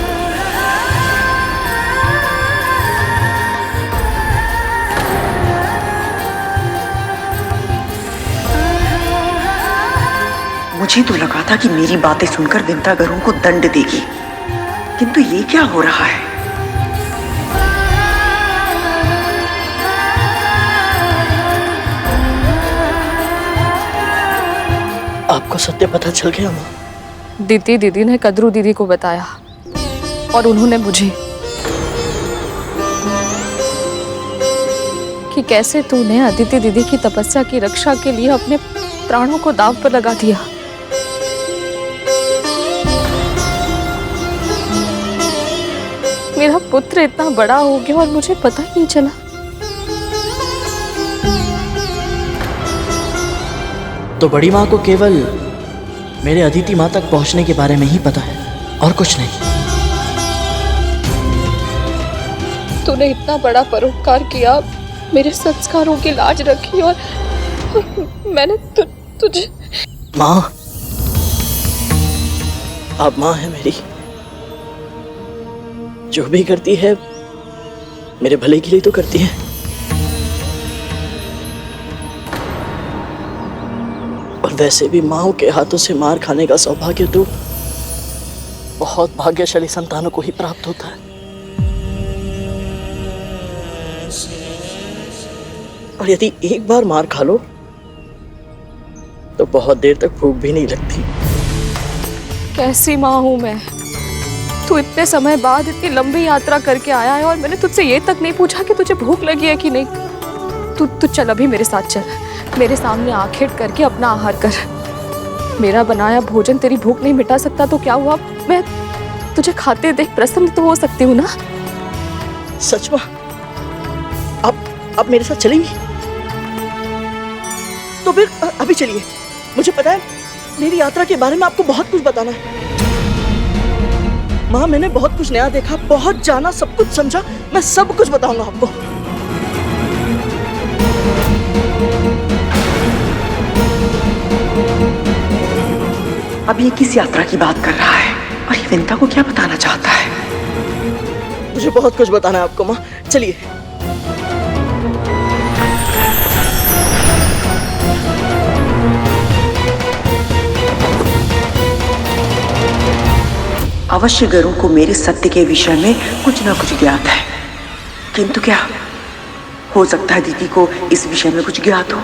मुझे तो लगा था कि मेरी बातें सुनकर विंता गरुड़ को दंड देगी, किंतु ये क्या हो रहा है? आपको सत्य पता चल गया माँ? दीदी ने कद्रू दीदी को बताया और उन्होंने मुझे कि कैसे तूने अदिति दीदी की तपस्या की रक्षा के लिए अपने प्राणों को दांव पर लगा दिया। मेरा पुत्र इतना बड़ा हो गया और मुझे पता ही नहीं चला। तो बड़ी माँ को केवल मेरे अदिति माँ तक पहुंचने के बारे में ही पता है और कुछ नहीं। तूने इतना बड़ा परोपकार किया, मेरे संस्कारों की लाज रखी और मैंने तुझे। माँ, आप माँ है मेरी, जो भी करती है मेरे भले के लिए तो करती है। और वैसे भी माँ के हाथों से मार खाने का सौभाग्य तो बहुत भाग्यशाली संतानों को ही प्राप्त होता है। और यदि एक बार मार खा लो तो बहुत देर तक भूख भी नहीं लगती, कैसी माँ हूँ मैं। तू इतने समय बाद इतनी लंबी यात्रा करके आया है और मैंने तुझसे ये तक नहीं पूछा कि तुझे भूख लगी है कि नहीं। तू चल अभी मेरे साथ चल, मेरे सामने आंखें करके अपना आहार कर। मेरा बनाया भोजन तेरी भूख नहीं मिटा सकता तो क्या हुआ, मैं तुझे खाते देख प्रसन्न तो हो सकती हूँ ना। सच माँ, आप मेरे साथ चलेंगी? तो फिर अभी चलिए। मुझे पता है मेरी यात्रा के बारे में आपको बहुत कुछ बताना है। माँ, मैंने बहुत कुछ नया देखा, बहुत जाना, सब कुछ समझा। मैं सब कुछ बताऊंगा आपको। अब ये किस यात्रा की बात कर रहा है और ये विंता को क्या बताना चाहता है? मुझे बहुत कुछ बताना है आपको माँ, चलिए। अवश्य गरुड़ को मेरे सत्य के विषय में कुछ ना कुछ ज्ञात है, किंतु क्या हो सकता है दीदी को इस विषय में कुछ ज्ञात हो?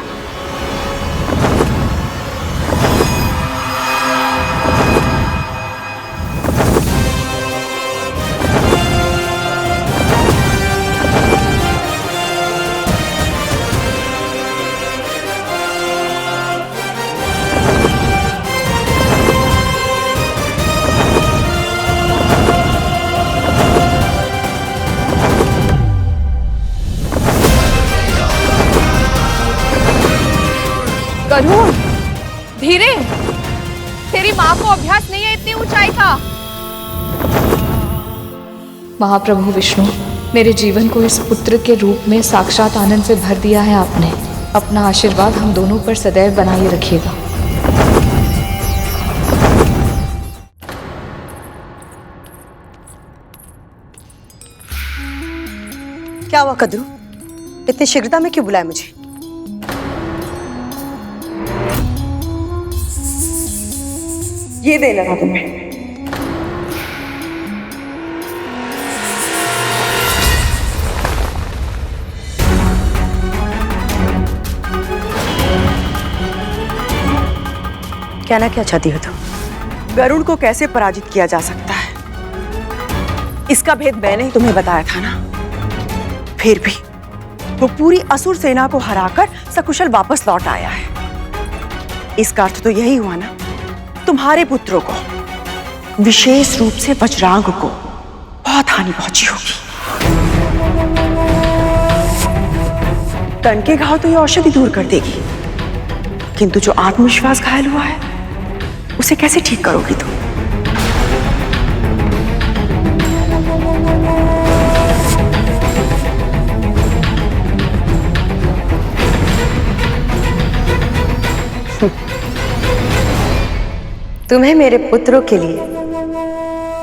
गरुड़, धीरे, तेरी माँ को अभ्यास नहीं है इतनी ऊंचाई का। महाप्रभु विष्णु, मेरे जीवन को इस पुत्र के रूप में साक्षात आनंद से भर दिया है आपने। अपना आशीर्वाद हम दोनों पर सदैव बनाए रखिएगा। क्या हुआ कद्रू, इतनी शीघ्रता में क्यों बुलाया मुझे? ये देना था तुम्हें। कहना क्या चाहती हो तुम? गरुड़ को कैसे पराजित किया जा सकता है, इसका भेद मैंने ही तुम्हें बताया था ना। फिर भी वो पूरी असुर सेना को हराकर सकुशल वापस लौट आया है। इसका अर्थ तो यही हुआ ना, तुम्हारे पुत्रों को, विशेष रूप से वज्रांग को बहुत हानि पहुंची होगी। तन के घाव तो ये औषधि दूर कर देगी, किंतु जो आत्मविश्वास घायल हुआ है उसे कैसे ठीक करोगी तुम? तुम्हें मेरे पुत्रों के लिए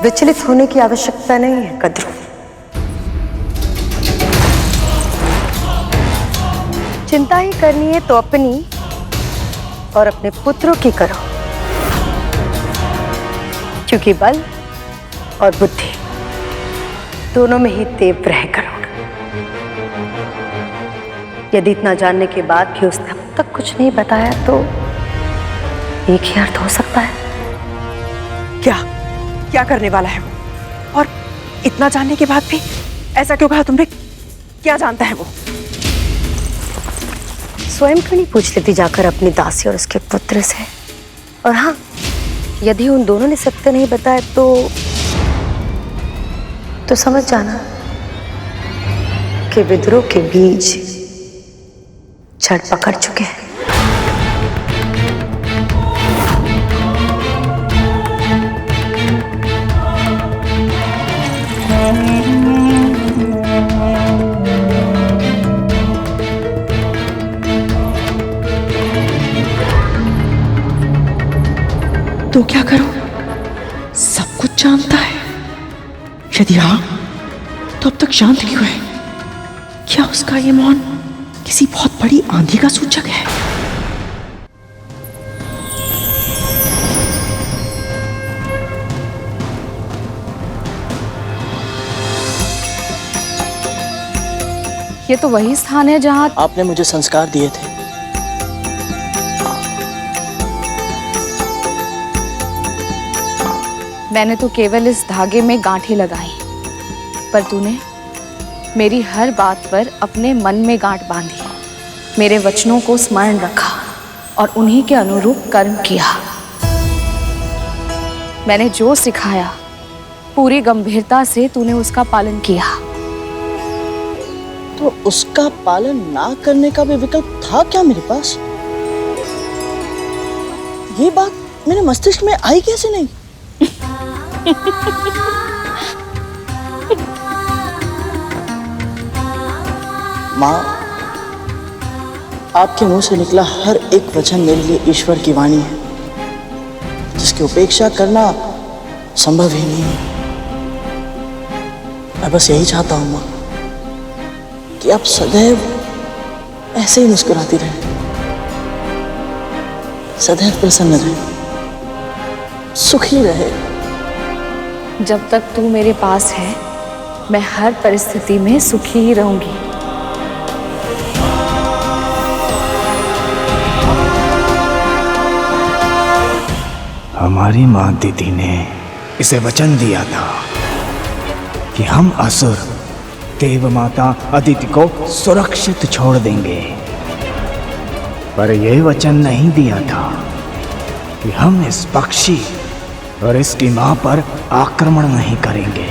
विचलित होने की आवश्यकता नहीं है कद्रू। चिंता ही करनी है तो अपनी और अपने पुत्रों की करो, क्योंकि बल और बुद्धि दोनों में ही तीव्र है गरुड़। यदि इतना जानने के बाद भी उसने अब तक कुछ नहीं बताया तो एक ही अर्थ हो सकता है। क्या क्या करने वाला है वो? और इतना जानने के बाद भी ऐसा क्यों कहा तुमने? क्या जानता है वो? स्वयं क्यों नहीं पूछ लेती जाकर अपनी दासी और उसके पुत्र से? और हाँ, यदि उन दोनों ने सत्य नहीं बताया तो समझ जाना कि विद्रोह के बीज जड़ पकड़ चुके हैं। तो क्या करूं? सब कुछ जानता है। यदि हाँ, तो अब तक शांत क्यों है? क्या उसका ये मौन किसी बहुत बड़ी आंधी का सूचक है? ये तो वही स्थान है जहां आपने मुझे संस्कार दिए थे। मैंने तो केवल इस धागे में गांठें लगाई, पर तूने मेरी हर बात पर अपने मन में गांठ बांधी, मेरे वचनों को स्मरण रखा और उन्हीं के अनुरूप कर्म किया। मैंने जो सिखाया पूरी गंभीरता से तूने उसका पालन किया। तो उसका पालन ना करने का भी विकल्प था क्या मेरे पास? ये बात मेरे मस्तिष्क में आई कैसे नहीं? माँ, आपके मुंह से निकला हर एक वचन मेरे लिए ईश्वर की वाणी है, जिसकी उपेक्षा करना संभव ही नहीं है। मैं बस यही चाहता हूं माँ कि आप सदैव ऐसे ही मुस्कुराती रहे, सदैव प्रसन्न रहे, सुखी रहे। जब तक तू मेरे पास है, मैं हर परिस्थिति में सुखी ही रहूंगी। हमारी माँ दीदी ने इसे वचन दिया था कि हम असुर देव माता अदिति को सुरक्षित छोड़ देंगे, पर यह वचन नहीं दिया था कि हम इस पक्षी और इसकी मां पर आक्रमण नहीं करेंगे।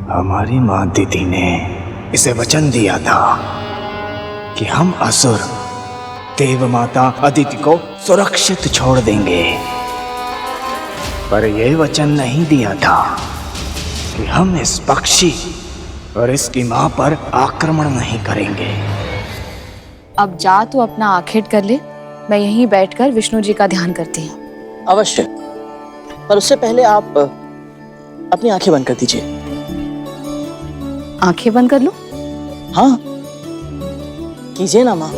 हमारी मां दीदी ने इसे वचन दिया था कि हम असुर देव माता अदिति को सुरक्षित छोड़ देंगे, पर यह वचन नहीं दिया था कि हम इस पक्षी और इसकी मां पर आक्रमण नहीं करेंगे। अब जा तू अपना आखेट कर ले, मैं यहीं बैठकर विष्णु जी का ध्यान करती हूँ। अवश्य, पर उससे पहले आप अपनी आंखें बंद कर दीजिए। आंखें बंद कर लूं? हाँ, कीजिए ना माँ।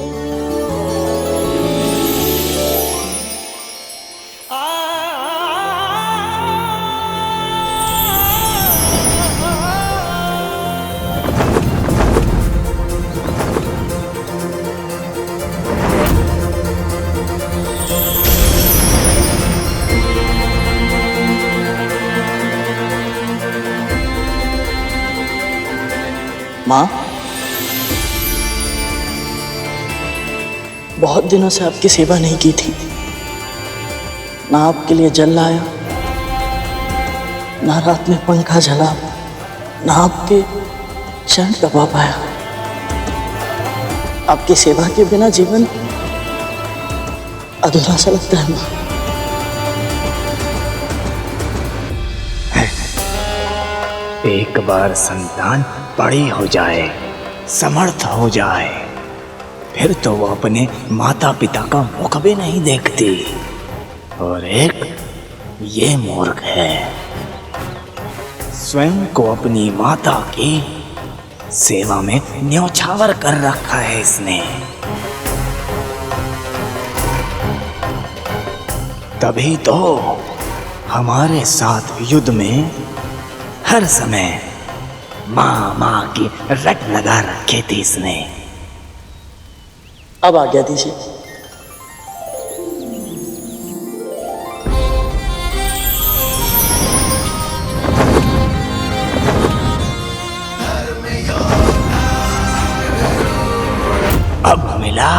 माँ, बहुत दिनों से आपकी सेवा नहीं की थी। ना आपके लिए जल लाया, ना रात में पंखा जला, ना आपके चरण दबा पाया। आपकी सेवा के बिना जीवन अधूरा सा लगता है माँ। एक बार संतान बड़ी हो जाए, समर्थ हो जाए, फिर तो वो अपने माता पिता का मुख भी नहीं देखती। और एक ये मूर्ख है, स्वयं को अपनी माता की सेवा में न्योछावर कर रखा है इसने। तभी तो हमारे साथ युद्ध में हर समय माँ माँ की रट लगा रखी थी इसने। अब आज्ञा दीजिए। अब मिला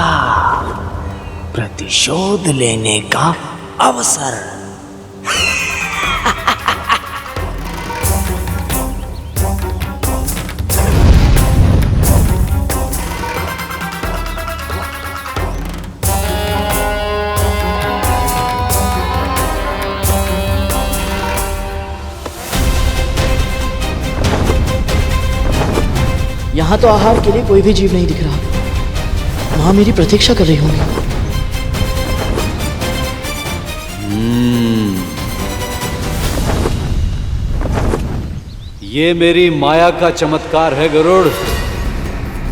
प्रतिशोध लेने का अवसर। यहाँ तो आहार के लिए कोई भी जीव नहीं दिख रहा। माँ मेरी प्रतीक्षा कर रही होंगी। ये मेरी माया का चमत्कार है गरुड़।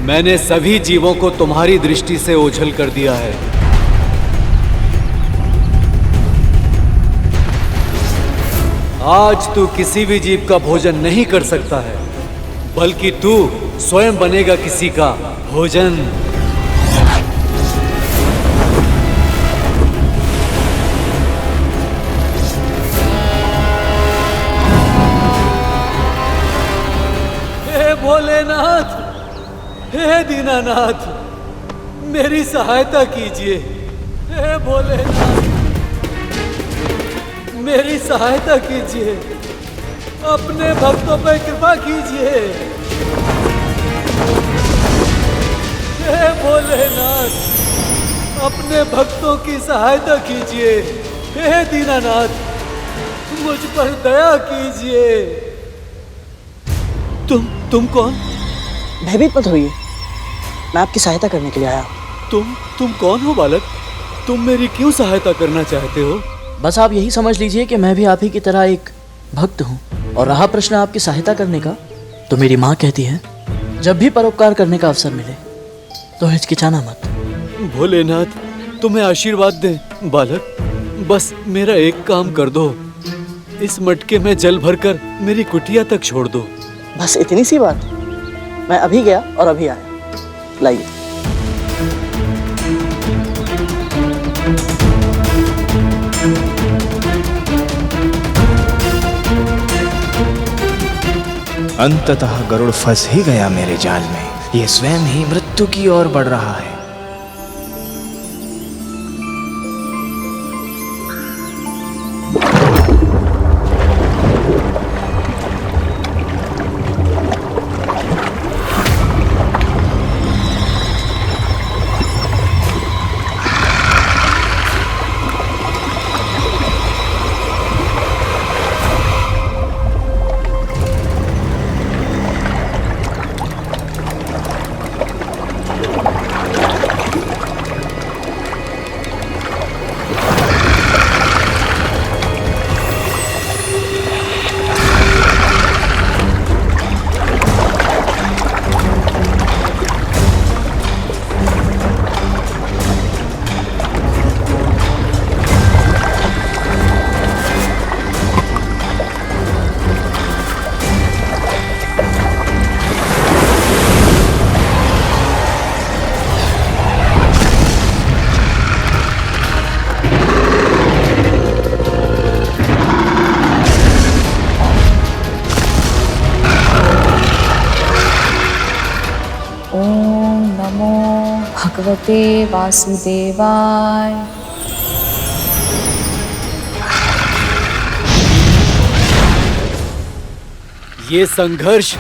मैंने सभी जीवों को तुम्हारी दृष्टि से ओझल कर दिया है। आज तू किसी भी जीव का भोजन नहीं कर सकता है। बल्कि तू स्वयं बनेगा किसी का भोजन। हे भोलेनाथ, हे दीनानाथ, मेरी सहायता कीजिए। हे भोलेनाथ, मेरी सहायता कीजिए, अपने भक्तों पर कृपा कीजिए। हे भोलेनाथ, अपने भक्तों की सहायता कीजिए। हे दीनानाथ, मुझ पर दया कीजिए। तुम कौन? भयभीत मत होइए, मैं आपकी सहायता करने के लिए आया हूँ। तुम कौन हो बालक? तुम मेरी क्यों सहायता करना चाहते हो? बस आप यही समझ लीजिए कि मैं भी आप ही की तरह एक भक्त हूँ। और रहा प्रश्न आपकी सहायता करने का, तो मेरी माँ कहती है जब भी परोपकार करने का अवसर मिले तो हिचकिचाना मत। भोलेनाथ, तुम्हें आशीर्वाद दे बालक। बस मेरा एक काम कर दो, इस मटके में जल भरकर मेरी कुटिया तक छोड़ दो। बस इतनी सी बात? मैं अभी गया और अभी आया। लाइए। अंततः गरुड़ फंस ही गया मेरे जाल में। ये स्वयं ही मृत्यु की ओर बढ़ रहा है। भगवते वासुदेवाय। ये संघर्ष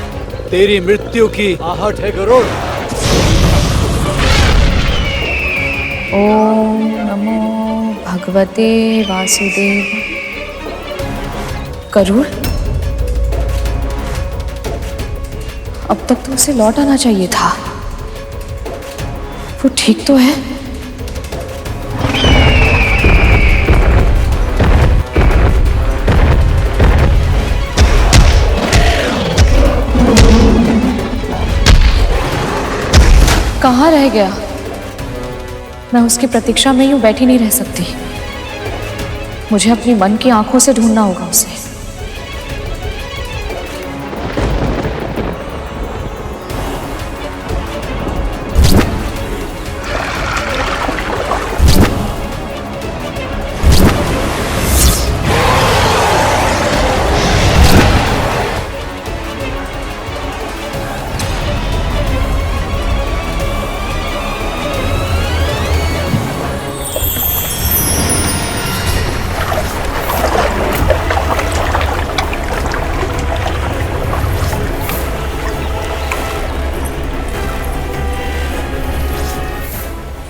तेरी मृत्यु की आहट है गरुड़। ओम नमो भगवते वासुदेव। गरुड़, अब तक तो उसे लौट आना चाहिए था। वो ठीक तो है? कहाँ रह गया? मैं उसकी प्रतीक्षा में यूं बैठी नहीं रह सकती। मुझे अपनी मन की आंखों से ढूंढना होगा उसे।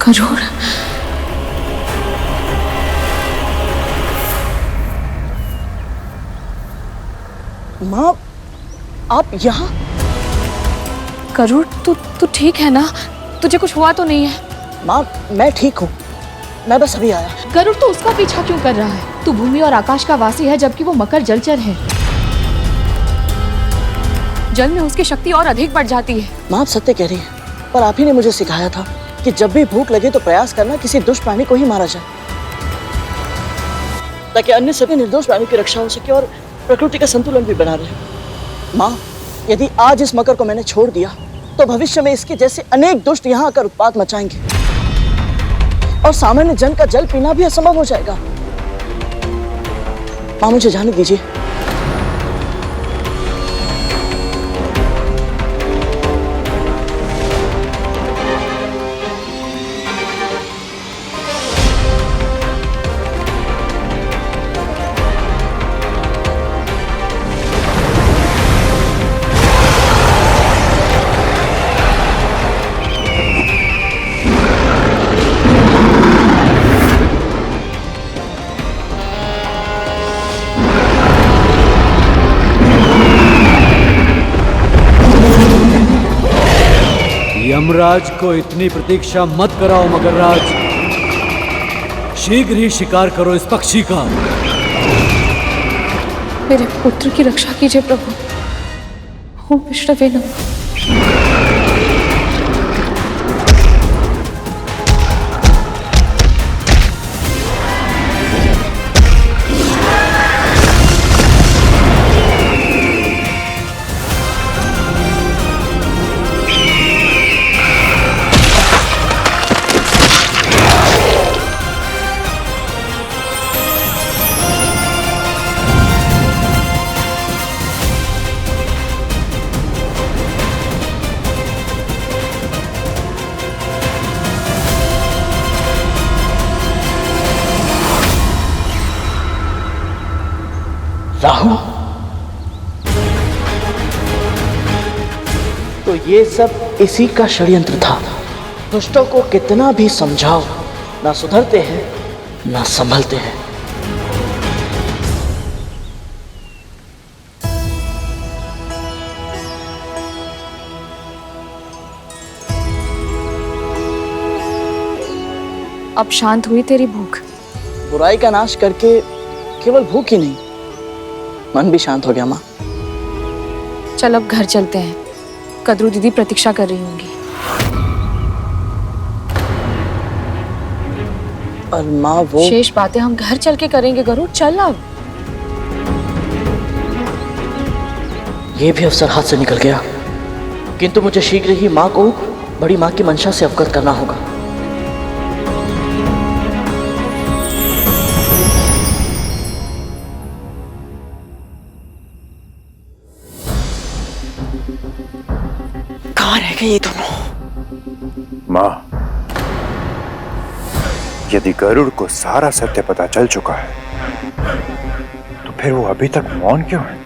गरुड़, माँ, आप यहाँ? गरुड़, तू ठीक है ना? तुझे कुछ हुआ तो नहीं है? माँ, मैं ठीक हूँ। मैं बस अभी आया। गरुड़, तू उसका पीछा क्यों कर रहा है? तू भूमि और आकाश का वासी है, जबकि वो मकर जलचर है। जल में उसकी शक्ति और अधिक बढ़ जाती है। माँ, आप सत्य कह रही है, पर आप ही ने मुझे सिखाया था कि जब भी भूख लगे तो प्रयास करना किसी दुष्ट प्राणी को ही मारा जाए, ताकि अन्य सभी निर्दोष प्राणी की रक्षा हो सके और प्रकृति का संतुलन भी बना रहे। माँ, यदि आज इस मकर को मैंने छोड़ दिया तो भविष्य में इसके जैसे अनेक दुष्ट यहाँ आकर उत्पात मचाएंगे और सामान्य जन का जल पीना भी असंभव हो जाएगा। मां, मुझे जाने दीजिए। यमराज को इतनी प्रतीक्षा मत कराओ मगरराज, शीघ्र ही शिकार करो इस पक्षी का। मेरे पुत्र की रक्षा कीजिए प्रभु। ओम विष्णवे नमः। राहु, तो ये सब इसी का षड्यंत्र था। दुष्टों को कितना भी समझाओ, ना सुधरते हैं ना संभलते हैं। अब शांत हुई तेरी भूख? बुराई का नाश करके केवल भूख ही नहीं, मन भी शांत हो गया माँ। चल अब घर चलते हैं, कद्रू दीदी प्रतीक्षा कर रही होंगी। और माँ वो शेष बातें हम घर चल के करेंगे गरुड़, चल अब। ये भी अवसर हाथ से निकल गया, किंतु मुझे शीघ्र ही माँ को बड़ी माँ की मंशा से अवगत करना होगा। कहाँ रह गए ये दोनों? मां, यदि गरुड़ को सारा सत्य पता चल चुका है तो फिर वो अभी तक मौन क्यों है?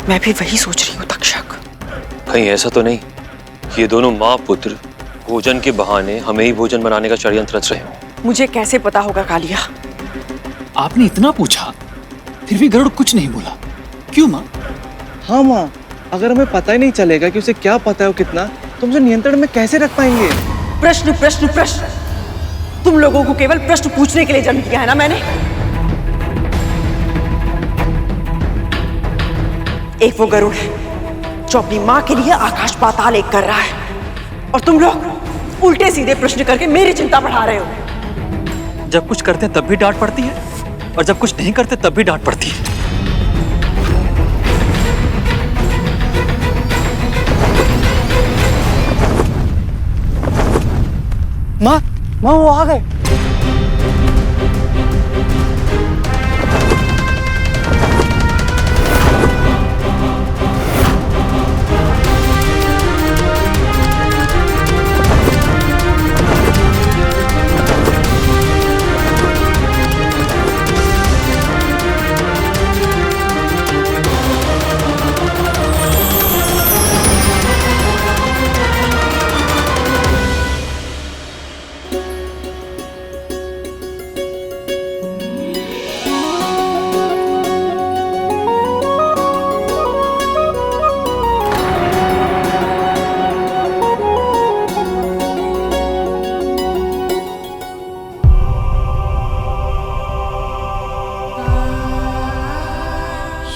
मैं भी वही सोच रही हूँ तक्षक। कहीं ऐसा तो नहीं कि ये दोनों माँ पुत्र भोजन के बहाने हमें ही भोजन बनाने का षड्यंत्र रच रहे हो? मुझे कैसे पता होगा कालिया? आपने इतना पूछा फिर भी गरुड़ कुछ नहीं बोला, क्यों माँ? हाँ माँ, अगर हमें पता ही नहीं चलेगा कि उसे क्या पता है वो कितना, तो हम नियंत्रण में कैसे रख पाएंगे? प्रश्न प्रश्न प्रश्न, तुम लोगों को केवल प्रश्न पूछने के लिए जन्म दिया है ना मैंने। एक वो गरुड़ है जो अपनी माँ के लिए आकाश पाताल एक कर रहा है, और तुम लोग उल्टे सीधे प्रश्न करके मेरी चिंता बढ़ा रहे हो। जब कुछ करते तब भी डांट पड़ती है और जब कुछ नहीं करते तब भी डांट पड़ती है। माँ, वो आ गए।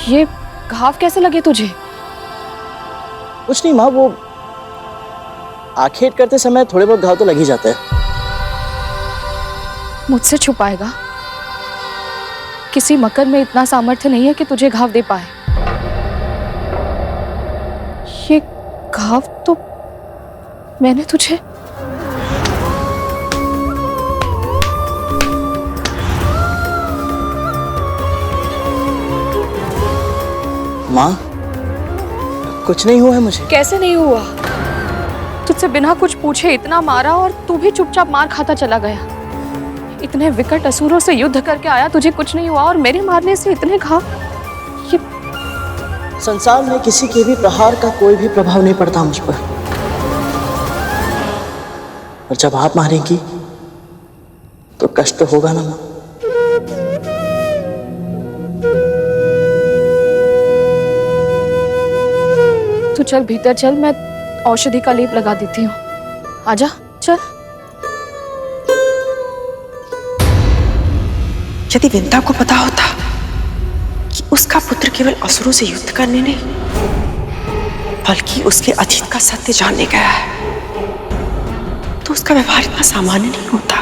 ये घाव कैसे लगे तुझे? कुछ नहीं माँ, वो आखेट करते समय थोड़े बहुत घाव तो लग ही जाते हैं। मुझसे छुपाएगा? किसी मकर में इतना सामर्थ्य नहीं है कि तुझे घाव दे पाए। ये घाव तो मैंने तुझे माँ, कुछ नहीं हुआ है मुझे। कैसे नहीं हुआ? तुझसे बिना कुछ पूछे इतना मारा और तू भी चुपचाप मार खाता चला गया। इतने विकट असुरों से युद्ध करके आया, तुझे कुछ नहीं हुआ और मेरे मारने से इतने घाव। ये संसार में किसी के भी प्रहार का कोई भी प्रभाव नहीं पड़ता मुझ पर, और जब आप मारेंगी तो कष्ट होगा ना माँ। तू चल भीतर चल, मैं औषधि का लेप लगा देती हूँ। आजा चल। यदि विंता को पता होता कि उसका पुत्र केवल असुरों से युद्ध करने नहीं बल्कि उसके अतीत का सत्य जानने गया है, तो उसका व्यवहार इतना सामान्य नहीं होता।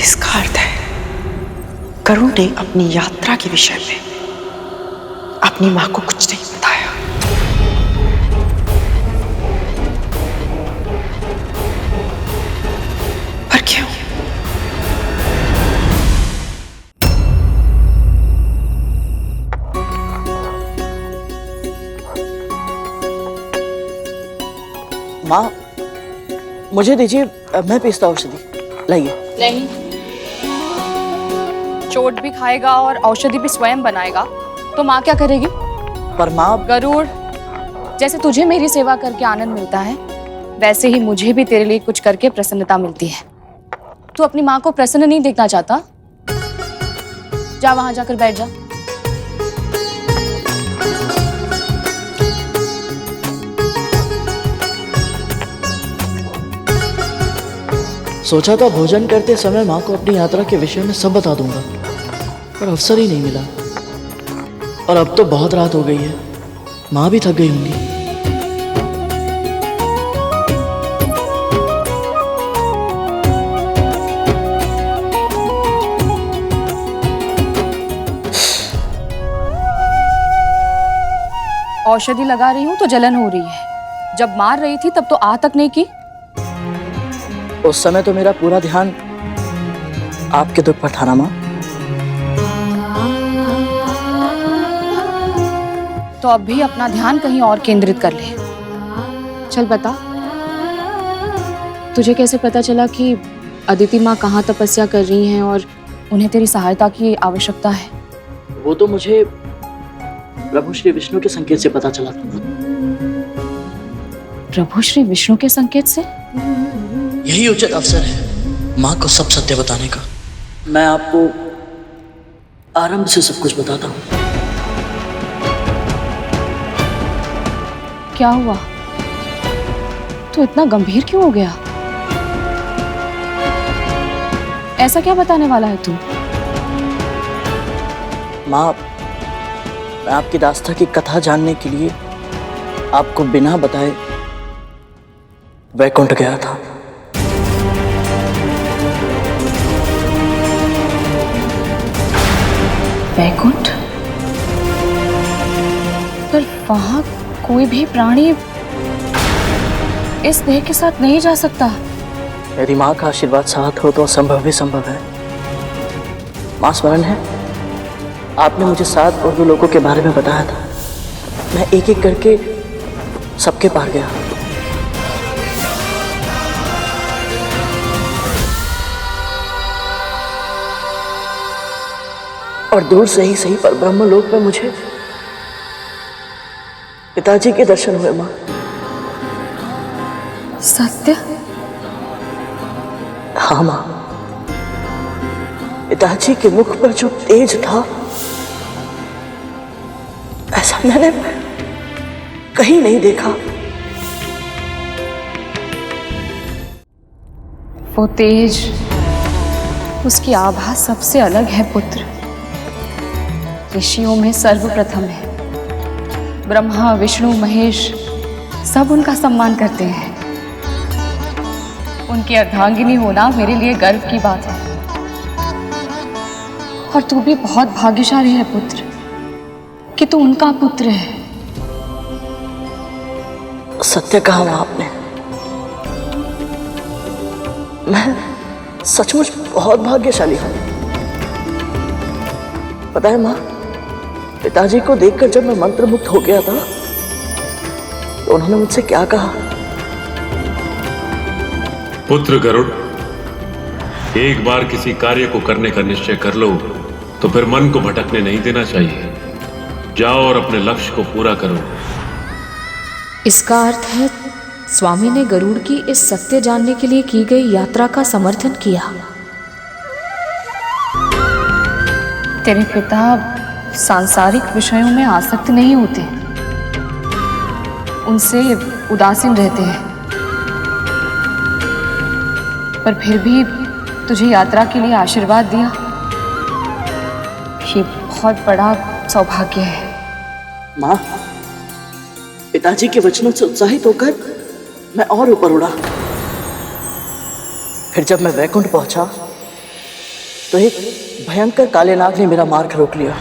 इसका अर्थ है गरुड़ ने अपनी यात्रा के विषय में अपनी मां को कुछ नहीं बताया। पर क्यों? माँ, मुझे दीजिए, मैं पीसता हूँ औषधि। लाइए। नहीं, चोट भी खाएगा और औषधि भी स्वयं बनाएगा तो माँ क्या करेगी? पर माँ, गरुड़, जैसे तुझे मेरी सेवा करके आनंद मिलता है वैसे ही मुझे भी तेरे लिए कुछ करके प्रसन्नता मिलती है। तू अपनी माँ को प्रसन्न नहीं देखना चाहता? जा वहां जाकर बैठ जा। सोचा था भोजन करते समय माँ को अपनी यात्रा के विषय में सब बता दूंगा, पर अवसर ही नहीं मिला। और अब तो बहुत रात हो गई है, माँ भी थक गई होंगी। औषधि लगा रही हूँ तो जलन हो रही है, जब मार रही थी तब तो आ तक नहीं की। उस समय तो मेरा पूरा ध्यान आपके दुख पर था ना माँ। तो अब भी अपना ध्यान कहीं और केंद्रित कर ले। चल बता, तुझे कैसे पता चला कि अदिति माँ कहाँ तपस्या कर रही हैं और उन्हें तेरी सहायता की आवश्यकता है? वो तो मुझे प्रभु श्री विष्णु के संकेत से पता चला था। प्रभु श्री विष्णु के संकेत से? यही उचित अवसर है माँ को सब सत्य बताने का। मैं आपको आरंभ से सब कुछ बताता हूँ। क्या हुआ? तू इतना गंभीर क्यों हो गया? ऐसा क्या बताने वाला है तू? माँ, मैं आपकी दास्ता की कथा जानने के लिए आपको बिना बताए वैकुंठ गया था। वैकुंठ? पर वहां कोई भी प्राणी इस देह के साथ नहीं जा सकता। यदि माँ का आशीर्वाद साथ हो तो असंभव भी संभव है। माँ, स्मरण है आपने मुझे 7 और 2 लोगों के बारे में बताया था। मैं एक एक करके सबके पार गया। और दूर से ही सही पर ब्रह्मलोक में मुझे पिताजी के दर्शन हुए माँ। सत्य? हाँ माँ, पिताजी के मुख पर जो तेज था ऐसा मैंने कहीं नहीं देखा। वो तेज, उसकी आभा सबसे अलग है पुत्र। ऋषियों में सर्वप्रथम है। ब्रह्मा, विष्णु, महेश सब उनका सम्मान करते हैं। उनकी अर्धांगिनी होना मेरे लिए गर्व की बात है। और तू भी बहुत भाग्यशाली है पुत्र। कि तू उनका पुत्र है। सत्य कहा माँ आपने। मैं सचमुच बहुत भाग्यशाली हूँ। पता है माँ, पिताजी को देखकर जब मैं मंत्रमुग्ध हो गया था तो उन्होंने मुझसे क्या कहा? पुत्र गरुड़, एक बार किसी कार्य को करने का निश्चय कर लो तो फिर मन को भटकने नहीं देना चाहिए। जाओ और अपने लक्ष्य को पूरा करो। इसका अर्थ है स्वामी ने गरुड़ की इस सत्य जानने के लिए की गई यात्रा का समर्थन किया। तेरे पिता सांसारिक विषयों में आसक्त नहीं होते, उनसे उदासीन रहते हैं, पर फिर भी तुझे यात्रा के लिए आशीर्वाद दिया। ये बहुत बड़ा सौभाग्य है। माँ, पिताजी के वचनों से उत्साहित होकर मैं और ऊपर उड़ा। फिर जब मैं वैकुंठ पहुंचा तो एक भयंकर काले नाग ने मेरा मार्ग रोक लिया।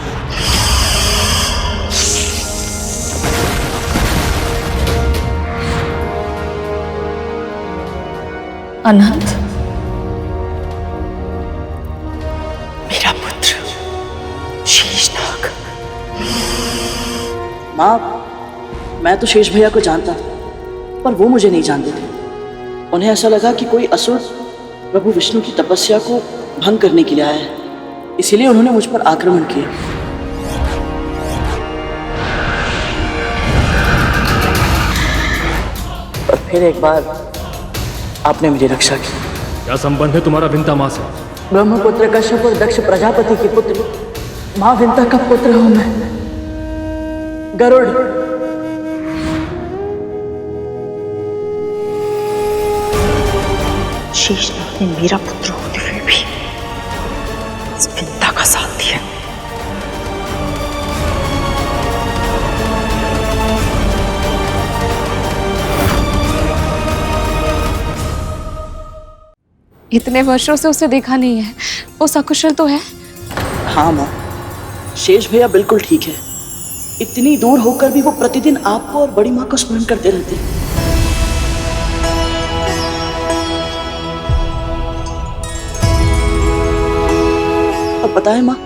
अनंत, मेरा पुत्र शेषनाग। माँ, मैं तो शेष भैया को जानता था, पर वो मुझे नहीं जानते थे। उन्हें ऐसा लगा कि कोई असुर प्रभु विष्णु की तपस्या को भंग करने के लिए आया है, इसीलिए उन्होंने मुझ पर आक्रमण किया। और फिर एक बार आपने मेरी रक्षा की। क्या संबंध है तुम्हारा विंता माँ से? ब्रह्मपुत्र कश्यप और दक्ष प्रजापति के पुत्र माँ विंता का पुत्र हूं मैं, गरुड़। शेषनाग ने मेरा पुत्र होते हुए भी इस विंता का साथ दिया। इतने वर्षों से उसे देखा नहीं है, वो सकुशल तो है? हाँ माँ, शेष भैया बिल्कुल ठीक है। इतनी दूर होकर भी वो प्रतिदिन आपको और बड़ी माँ को स्मरण करते रहते हैं। अब पता है माँ,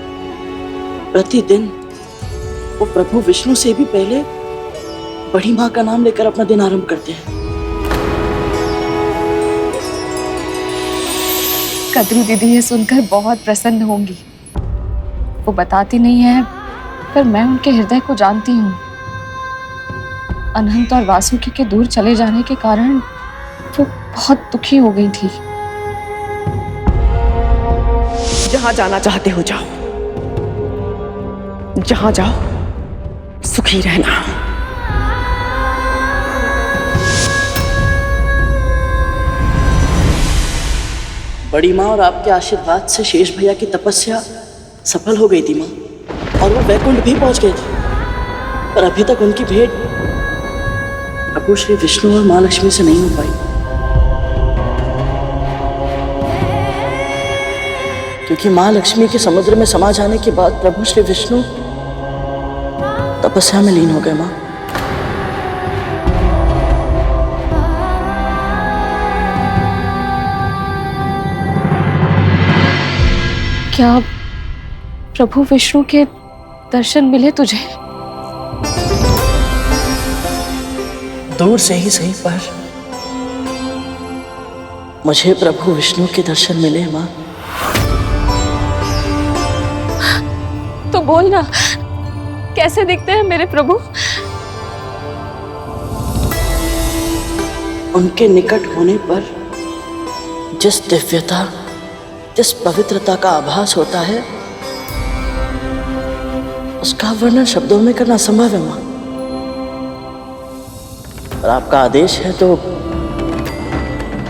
प्रतिदिन वो प्रभु विष्णु से भी पहले बड़ी माँ का नाम लेकर अपना दिन आरंभ करते हैं। कद्रू दीदी ये सुनकर बहुत प्रसन्न होंगी। वो बताती नहीं है, पर मैं उनके हृदय को जानती हूँ। अनंत और वासुकी के दूर चले जाने के कारण वो बहुत दुखी हो गई थी। जहां जाना चाहते हो जाओ, जहां जाओ सुखी रहना। बड़ी माँ और आपके आशीर्वाद से शेष भैया की तपस्या सफल हो गई थी माँ, और वो वैकुंठ भी पहुंच गए थे। पर अभी तक उनकी भेंट प्रभु श्री विष्णु और माँ लक्ष्मी से नहीं हो पाई, क्योंकि माँ लक्ष्मी के समुद्र में समा जाने के बाद प्रभु श्री विष्णु तपस्या में लीन हो गए। माँ, क्या प्रभु विष्णु के दर्शन मिले तुझे? दूर से ही सही, पर मुझे प्रभु विष्णु के दर्शन मिले माँ। तो बोल ना, कैसे दिखते हैं मेरे प्रभु? उनके निकट होने पर जिस दिव्यता, जिस पवित्रता का आभास होता है, उसका वर्णन शब्दों में करना संभव है माँ। और आपका आदेश है तो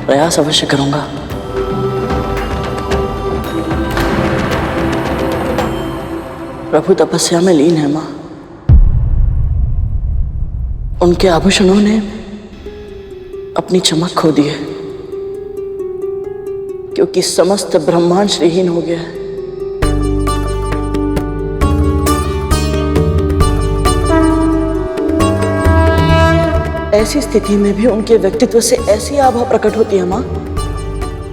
प्रयास अवश्य करूंगा। प्रभु तपस्या में लीन है माँ। उनके आभूषणों ने अपनी चमक खो दी है, क्योंकि समस्त ब्रह्मांड श्रीहीन हो गया है। ऐसी स्थिति में भी उनके व्यक्तित्व से ऐसी आभा प्रकट होती है माँ,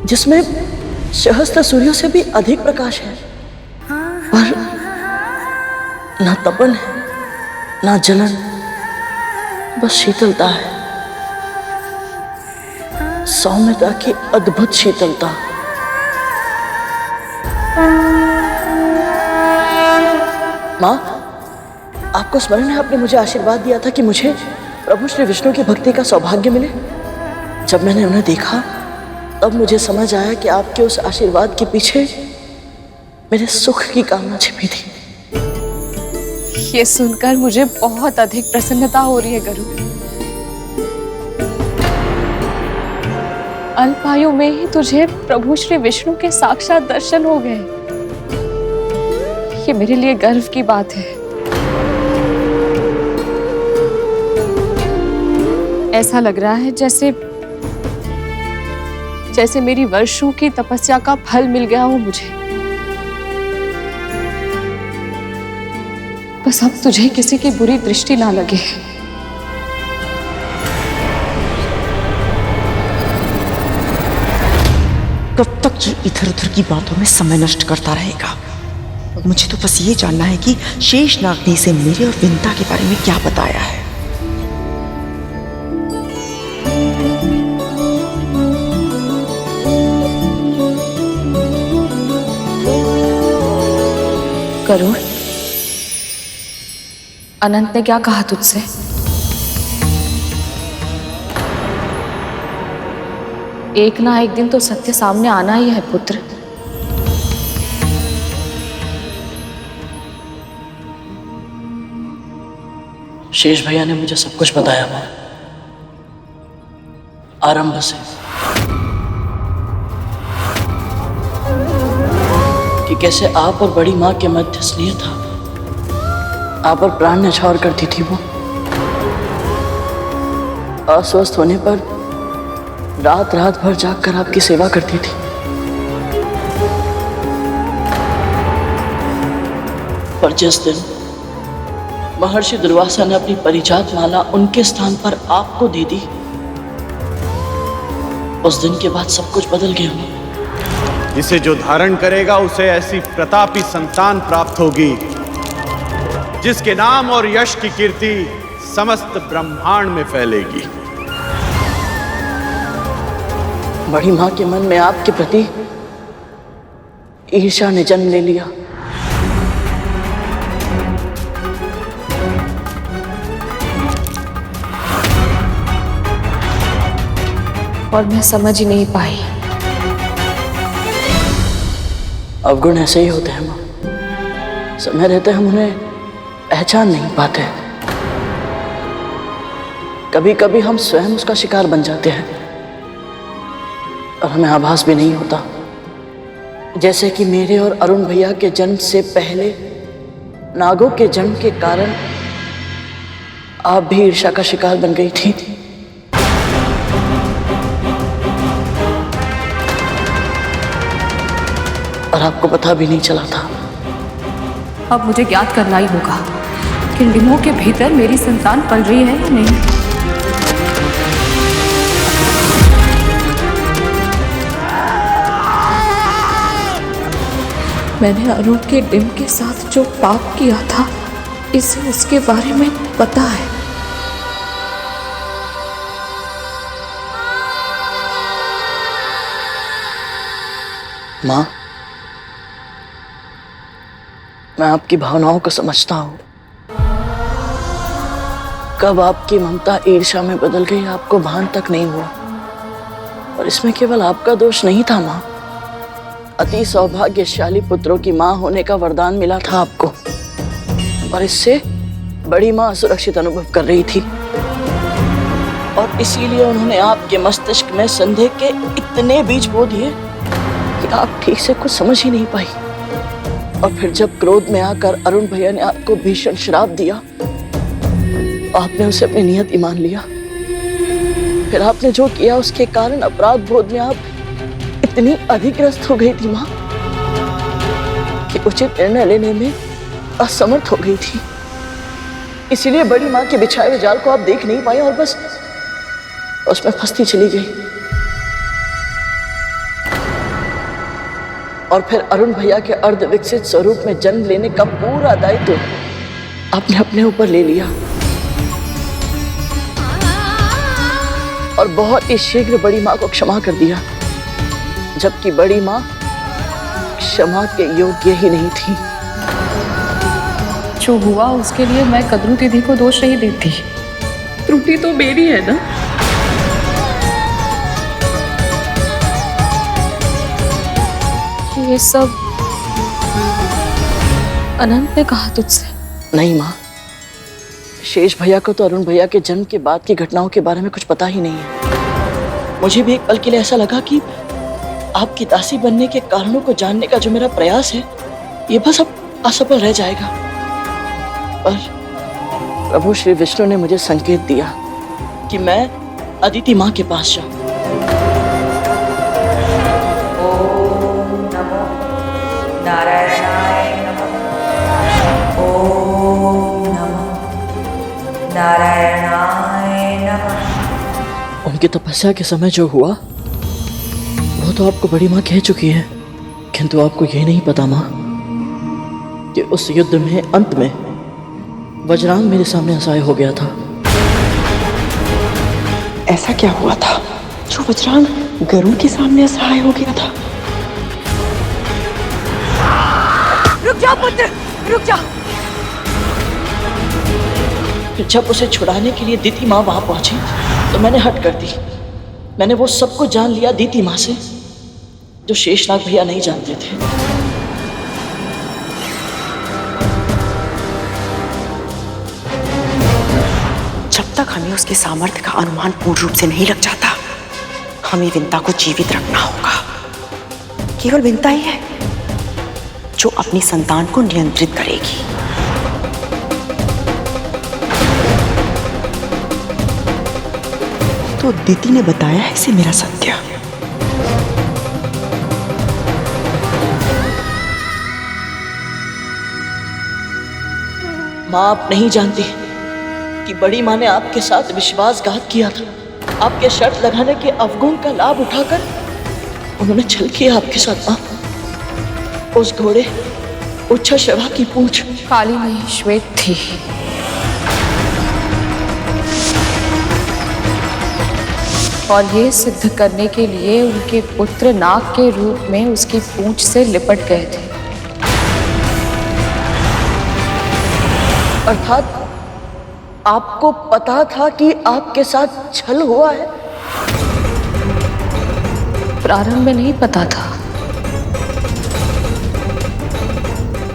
जिसमें सहस्त्र सूर्यों से भी अधिक प्रकाश है, पर ना तपन है, ना जलन, बस शीतलता है, सौम्यता की अद्भुत शीतलता। माँ, आपको स्मरण है आपने मुझे आशीर्वाद दिया था कि मुझे प्रभु श्री विष्णु की भक्ति का सौभाग्य मिले। जब मैंने उन्हें देखा तब मुझे समझ आया कि आपके उस आशीर्वाद के पीछे मेरे सुख की कामना छिपी थी। ये सुनकर मुझे बहुत अधिक प्रसन्नता हो रही है गरुड़। अल्पायु में ही तुझे प्रभु श्री विष्णु के साक्षात दर्शन हो गए। ये मेरे लिए गर्व की बात है। ऐसा लग रहा है जैसे मेरी वर्षों की तपस्या का फल मिल गया हो मुझे। बस अब तुझे किसी की बुरी दृष्टि ना लगे। कब तक ये इधर उधर की बातों में समय नष्ट करता रहेगा? मुझे तो बस ये जानना है कि शेषनाग ने इसे मेरे और विंता के बारे में क्या बताया है। गरुड़, अनंत ने क्या कहा तुझसे? एक ना एक दिन तो सत्य सामने आना ही है पुत्र। शेष भैया ने मुझे सब कुछ बताया माँ, आरंभ से, कि कैसे आप और बड़ी माँ के मध्य स्नेह था। आप पर प्राण न्यौछावर करती थी वो। अस्वस्थ होने पर रात रात भर जागकर आपकी सेवा करती थी। पर जिस दिन महर्षि दुर्वासा ने अपनी परिजात माला उनके स्थान पर आपको दे दी, उस दिन के बाद सब कुछ बदल गया। इसे जो धारण करेगा उसे ऐसी प्रतापी संतान प्राप्त होगी जिसके नाम और यश की कीर्ति समस्त ब्रह्मांड में फैलेगी। बड़ी माँ के मन में आपके प्रति ईर्ष्या ने जन्म ले लिया। और मैं समझ ही नहीं पाई। अवगुण ऐसे ही होते हैं माँ, समय रहते हम उन्हें पहचान नहीं पाते। कभी कभी हम स्वयं उसका शिकार बन जाते हैं और हमें आभास भी नहीं होता। जैसे कि मेरे और अरुण भैया के जन्म से पहले नागों के जन्म के कारण आप भी ईर्ष्या का शिकार बन गई थी। और आपको पता भी नहीं चला था। अब मुझे ज्ञात करना ही होगा कि डिमों के भीतर मेरी संतान पल रही है या नहीं। मैंने अरुण के डिम के साथ जो पाप किया था, इसे उसके बारे में पता है। माँ, मैं आपकी भावनाओं को समझता हूँ। कब आपकी ममता ईर्ष्या में बदल गई आपको भान तक नहीं हुआ। और इसमें केवल आपका दोष नहीं था माँ, अति सौभाग्यशाली पुत्रों की माँ होने का वरदान मिला था आपको, और इससे बड़ी माँ असुरक्षित अनुभव कर रही थी। और इसीलिए उन्होंने आपके मस्तिष्क में संदेह के इतने बीज बो दिए कि आप ठीक से कुछ समझ ही नहीं पाई। और फिर जब क्रोध में आकर अरुण भैया ने आपको भीषण श्राप दिया, आपने उसे अपनी नियति मान लिया। फिर आपने जो किया उसके कारण अपराध बोध में आप इतनी अधिग्रस्त हो गई थी माँ कि उचित निर्णय लेने में असमर्थ हो गई थी। इसीलिए बड़ी माँ के बिछाए हुए जाल को आप देख नहीं पाए और बस उसमें फंसती चली गई। और फिर अरुण भैया के अर्ध विकसित स्वरूप में जन्म लेने का पूरा दायित्व आपने अपने ऊपर ले लिया और बहुत ही शीघ्र बड़ी माँ को क्षमा कर दिया, जबकि बड़ी माँ क्षमा के योग्य ही नहीं थी। जो हुआ उसके लिए मैं कदरू दीदी को दोष नहीं देती, त्रुटि तो मेरी है ना। ये सब अनंत ने कहा तुझसे? नहीं माँ, शेष भैया को तो अरुण भैया के जन्म के बाद की घटनाओं के बारे में कुछ पता ही नहीं है। मुझे भी एक पल के लिए ऐसा लगा कि आपकी दासी बनने के कारणों को जानने का जो मेरा प्रयास है ये बस अब असफल रह जाएगा। पर प्रभु श्री विष्णु ने मुझे संकेत दिया कि मैं अदिति माँ के पास जाऊं। नारायणाय नमः। ओम नमः नारायणाय नमः। उनकी तपस्या के समय जो हुआ वो तो आपको बड़ी माँ कह चुकी है, किंतु आपको ये नहीं पता माँ कि उस युद्ध में अंत में वज्रांग मेरे सामने असहाय हो गया था। ऐसा क्या हुआ था जो वज्रांग गरुड़ के सामने असहाय हो गया था? रुक जाओ पुत्र, रुक जाओ। जब उसे छुड़ाने के लिए दीति माँ वहां पहुंची तो मैंने हट कर दी। मैंने वो सब कुछ जान लिया दीति माँ से जो शेषनाग भैया नहीं जानते थे। जब तक हमें उसके सामर्थ्य का अनुमान पूर्ण रूप से नहीं लग जाता, हमें विंता को जीवित रखना होगा। केवल विंता ही है जो अपनी संतान को नियंत्रित करेगी। तो दीति ने बताया है इसे मेरा सत्य। माँ, आप नहीं जानती कि बड़ी माँ ने आपके साथ विश्वासघात किया था। आपके शर्त लगाने के अवगुण का लाभ उठाकर उन्होंने छल किया आपके साथ। माँ, उस घोड़े उच्छा शवा की पूंछ काली नहीं श्वेत थी। और ये सिद्ध करने के लिए उनके पुत्र नाग के रूप में उसकी पूंछ से लिपट गए थे। अर्थात आपको पता था कि आपके साथ छल हुआ है? प्रारंभ में नहीं पता था।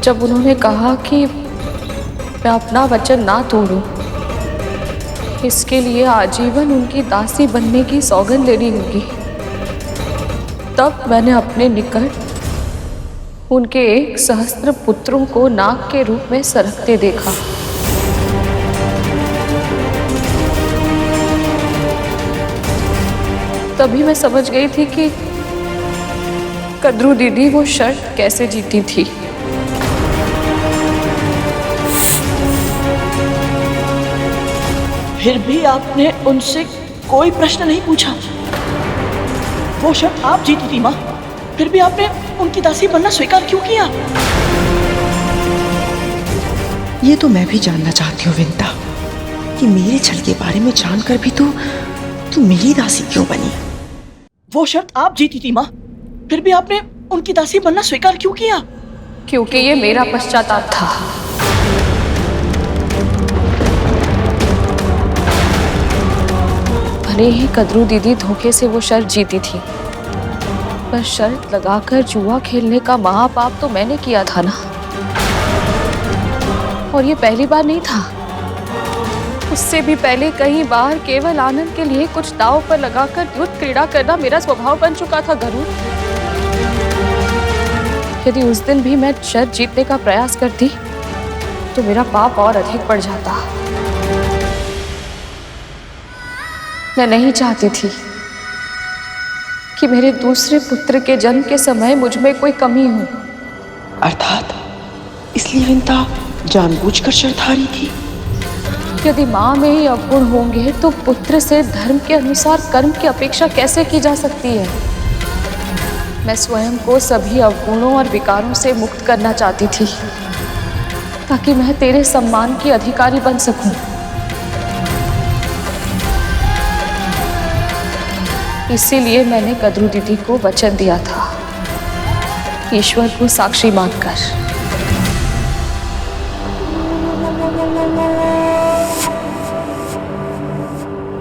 जब उन्होंने कहा कि मैं अपना वचन ना तोड़ूं, इसके लिए आजीवन उनकी दासी बनने की सौगंध लेनी होगी, तब मैंने अपने निकट उनके 1 सहस्त्र पुत्रों को नाग के रूप में सरकते देखा। तभी मैं समझ गई थी कि कद्रू दीदी वो शर्त कैसे जीती थी। फिर भी आपने उनसे कोई प्रश्न नहीं पूछा। वो शर्त आप जीती थी माँ, फिर भी आपने उनकी दासी बनना स्वीकार क्यों किया? ये तो मैं भी जानना चाहती हूँ विंता, कि मेरे छल के बारे में जानकर भी तू मेरी दासी क्यों बनी? वो शर्त आप जीती थी माँ, फिर भी आपने उनकी दासी बनना स्वीकार क्यों किया? क्योंकि ये मेरा पश्चाताप था। भले ही कद्रू दीदी धोखे से वो शर्त जीती थी, पर शर्त लगाकर जुआ खेलने का महापाप तो मैंने किया था ना। और ये पहली बार नहीं था, उससे भी पहले कई बार केवल आनंद के लिए कुछ दांव पर लगाकर युद्ध क्रीड़ा करना मेरा स्वभाव बन चुका था गरुड़। यदि उस दिन भी मैं शर्त जीतने का प्रयास करती तो मेरा पाप और अधिक बढ़ जाता। मैं नहीं चाहती थी कि मेरे दूसरे पुत्र के जन्म के समय मुझ में कोई कमी हो। अर्थात इसलिए विंता जानबूझकर शर्त हारी थी? यदि माँ में ही अवगुण होंगे तो पुत्र से धर्म के अनुसार कर्म की अपेक्षा कैसे की जा सकती है? मैं स्वयं को सभी अवगुणों और विकारों से मुक्त करना चाहती थी ताकि मैं तेरे सम्मान की अधिकारी बन सकूं। इसीलिए मैंने कद्रू दीदी को वचन दिया था, ईश्वर को साक्षी मानकर।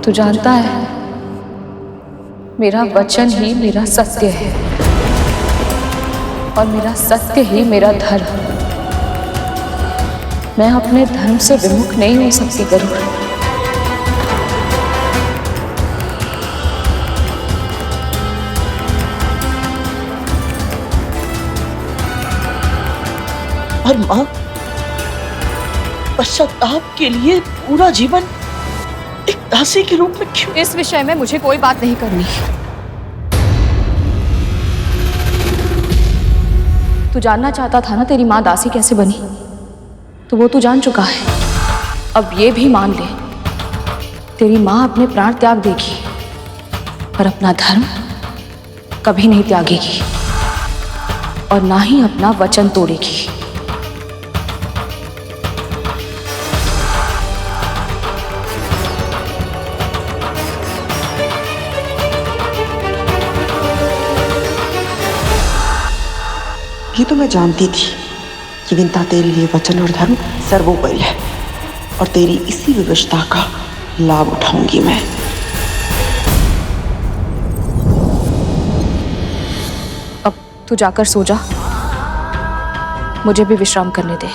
तू जानता है, मेरा वचन ही मेरा सत्य है और मेरा सत्य ही मेरा धर्म। मैं अपने धर्म से विमुख नहीं हो सकती गरुड़। और माँ, पश्चाताप के लिए पूरा जीवन एक दासी के रूप में क्यों? इस विषय में मुझे कोई बात नहीं करनी। तू जानना चाहता था ना तेरी माँ दासी कैसे बनी, तो वो तू जान चुका है। अब ये भी मान ले, तेरी माँ अपने प्राण त्याग देगी पर अपना धर्म कभी नहीं त्यागेगी और ना ही अपना वचन तोड़ेगी। ये तो मैं जानती थी कि विंता तेरे लिए वचन और धर्म सर्वोपरि है और तेरी इसी विवशता का लाभ उठाऊंगी मैं। अब तू जाकर सो जा, मुझे भी विश्राम करने दे।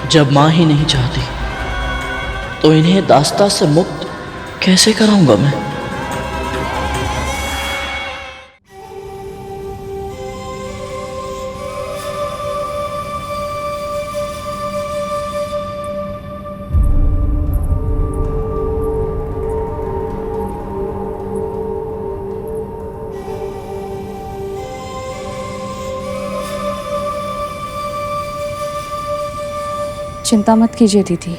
जब माँ ही नहीं चाहती तो इन्हें दास्ता से मुक्त कैसे कराऊंगा मैं? चिंता मत कीजिए दीदी,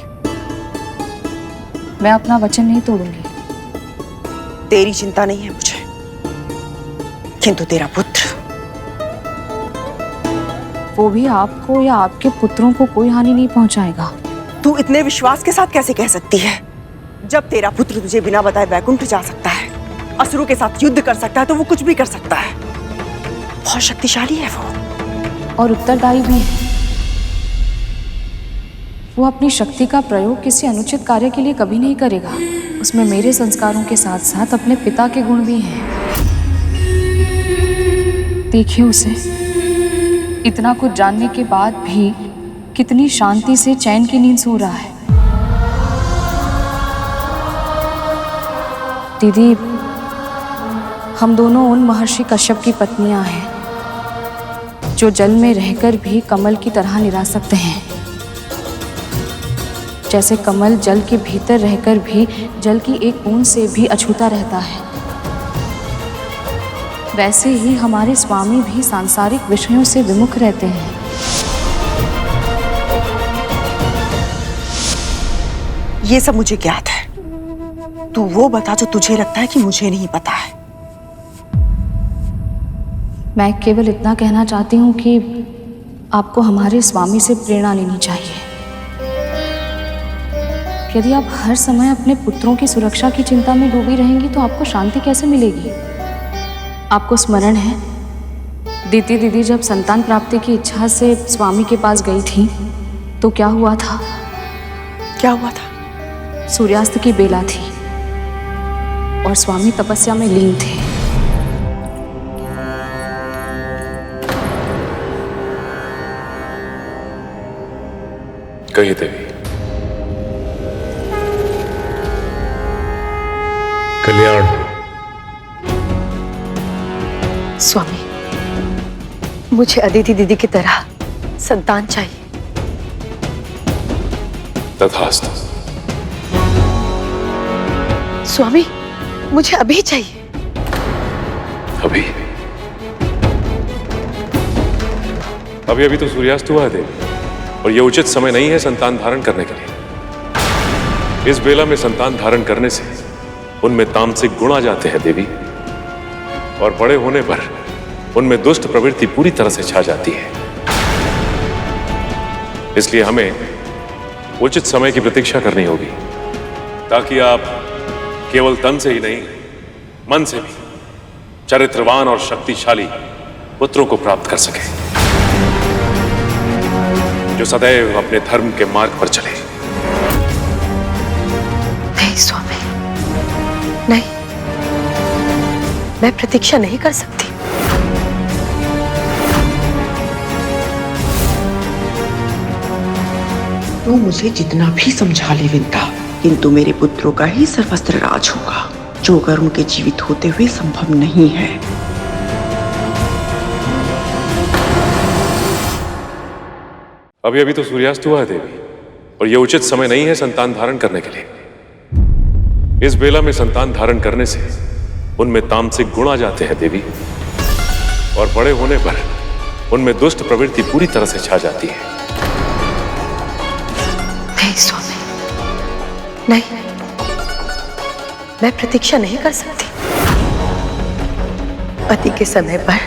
मैं अपना वचन नहीं तोड़ूंगी। तेरी चिंता नहीं है मुझे, किंतु तेरा पुत्र, वो भी आपको या आपके पुत्रों को कोई हानि नहीं पहुंचाएगा। तू इतने विश्वास के साथ कैसे कह सकती है? जब तेरा पुत्र तुझे बिना बताए वैकुंठ जा सकता है, असुरों के साथ युद्ध कर सकता है, तो वो कुछ भी कर सकता है। बहुत शक्तिशाली है वो और उत्तरदायी भी है। वो अपनी शक्ति का प्रयोग किसी अनुचित कार्य के लिए कभी नहीं करेगा। उसमें मेरे संस्कारों के साथ साथ अपने पिता के गुण भी हैं। देखिए उसे, इतना कुछ जानने के बाद भी कितनी शांति से चैन की नींद सो रहा है। दीदी, हम दोनों उन महर्षि कश्यप की पत्नियां हैं जो जल में रहकर भी कमल की तरह निरासक्त हैं। जैसे कमल जल के भीतर रहकर भी जल की एक बूंद से भी अछूता रहता है, वैसे ही हमारे स्वामी भी सांसारिक विषयों से विमुख रहते हैं। ये सब मुझे ज्ञात है। तू वो बता जो तुझे लगता है कि मुझे नहीं पता है। मैं केवल इतना कहना चाहती हूँ कि आपको हमारे स्वामी से प्रेरणा लेनी चाहिए। यदि आप हर समय अपने पुत्रों की सुरक्षा की चिंता में डूबी रहेंगी तो आपको शांति कैसे मिलेगी? आपको स्मरण है, दीदी जब संतान प्राप्ति की इच्छा से स्वामी के पास गई थी तो क्या हुआ था? क्या हुआ था? सूर्यास्त की बेला थी और स्वामी तपस्या में लीन थे। कहिए देवी। कल्याण। स्वामी, मुझे अदिति दीदी की तरह संतान चाहिए। तथास्तु। स्वामी, मुझे अभी चाहिए। अभी अभी अभी तो सूर्यास्त हुआ है देवी, और यह उचित समय नहीं है संतान धारण करने के लिए। इस बेला में संतान धारण करने से उनमें तामसिक गुण आ जाते हैं देवी, और बड़े होने पर उनमें दुष्ट प्रवृत्ति पूरी तरह से छा जाती है। इसलिए हमें उचित समय की प्रतीक्षा करनी होगी, ताकि आप केवल तन से ही नहीं, मन से भी चरित्रवान और शक्तिशाली पुत्रों को प्राप्त कर सके, जो सदैव अपने धर्म के मार्ग पर चले। नहीं स्वामी, नहीं, मैं प्रतीक्षा नहीं कर सकती। तू मुझे जितना भी समझा ले विंता, किंतु मेरे पुत्रों का ही सर्वस्त्र राज होगा, जो गरुण के जीवित होते हुए संभव नहीं है। अभी अभी तो सूर्यास्त हुआ है देवी, और यह उचित समय नहीं है संतान धारण करने के लिए। इस बेला में संतान धारण करने से उनमें तामसिक गुण आ जाते हैं देवी, और बड़े होने पर उनमें दुष्ट प्रवृत्ति पूरी तरह से छा जाती है। नहीं स्वामी, नहीं, मैं प्रतीक्षा नहीं कर सकती। पति के समय पर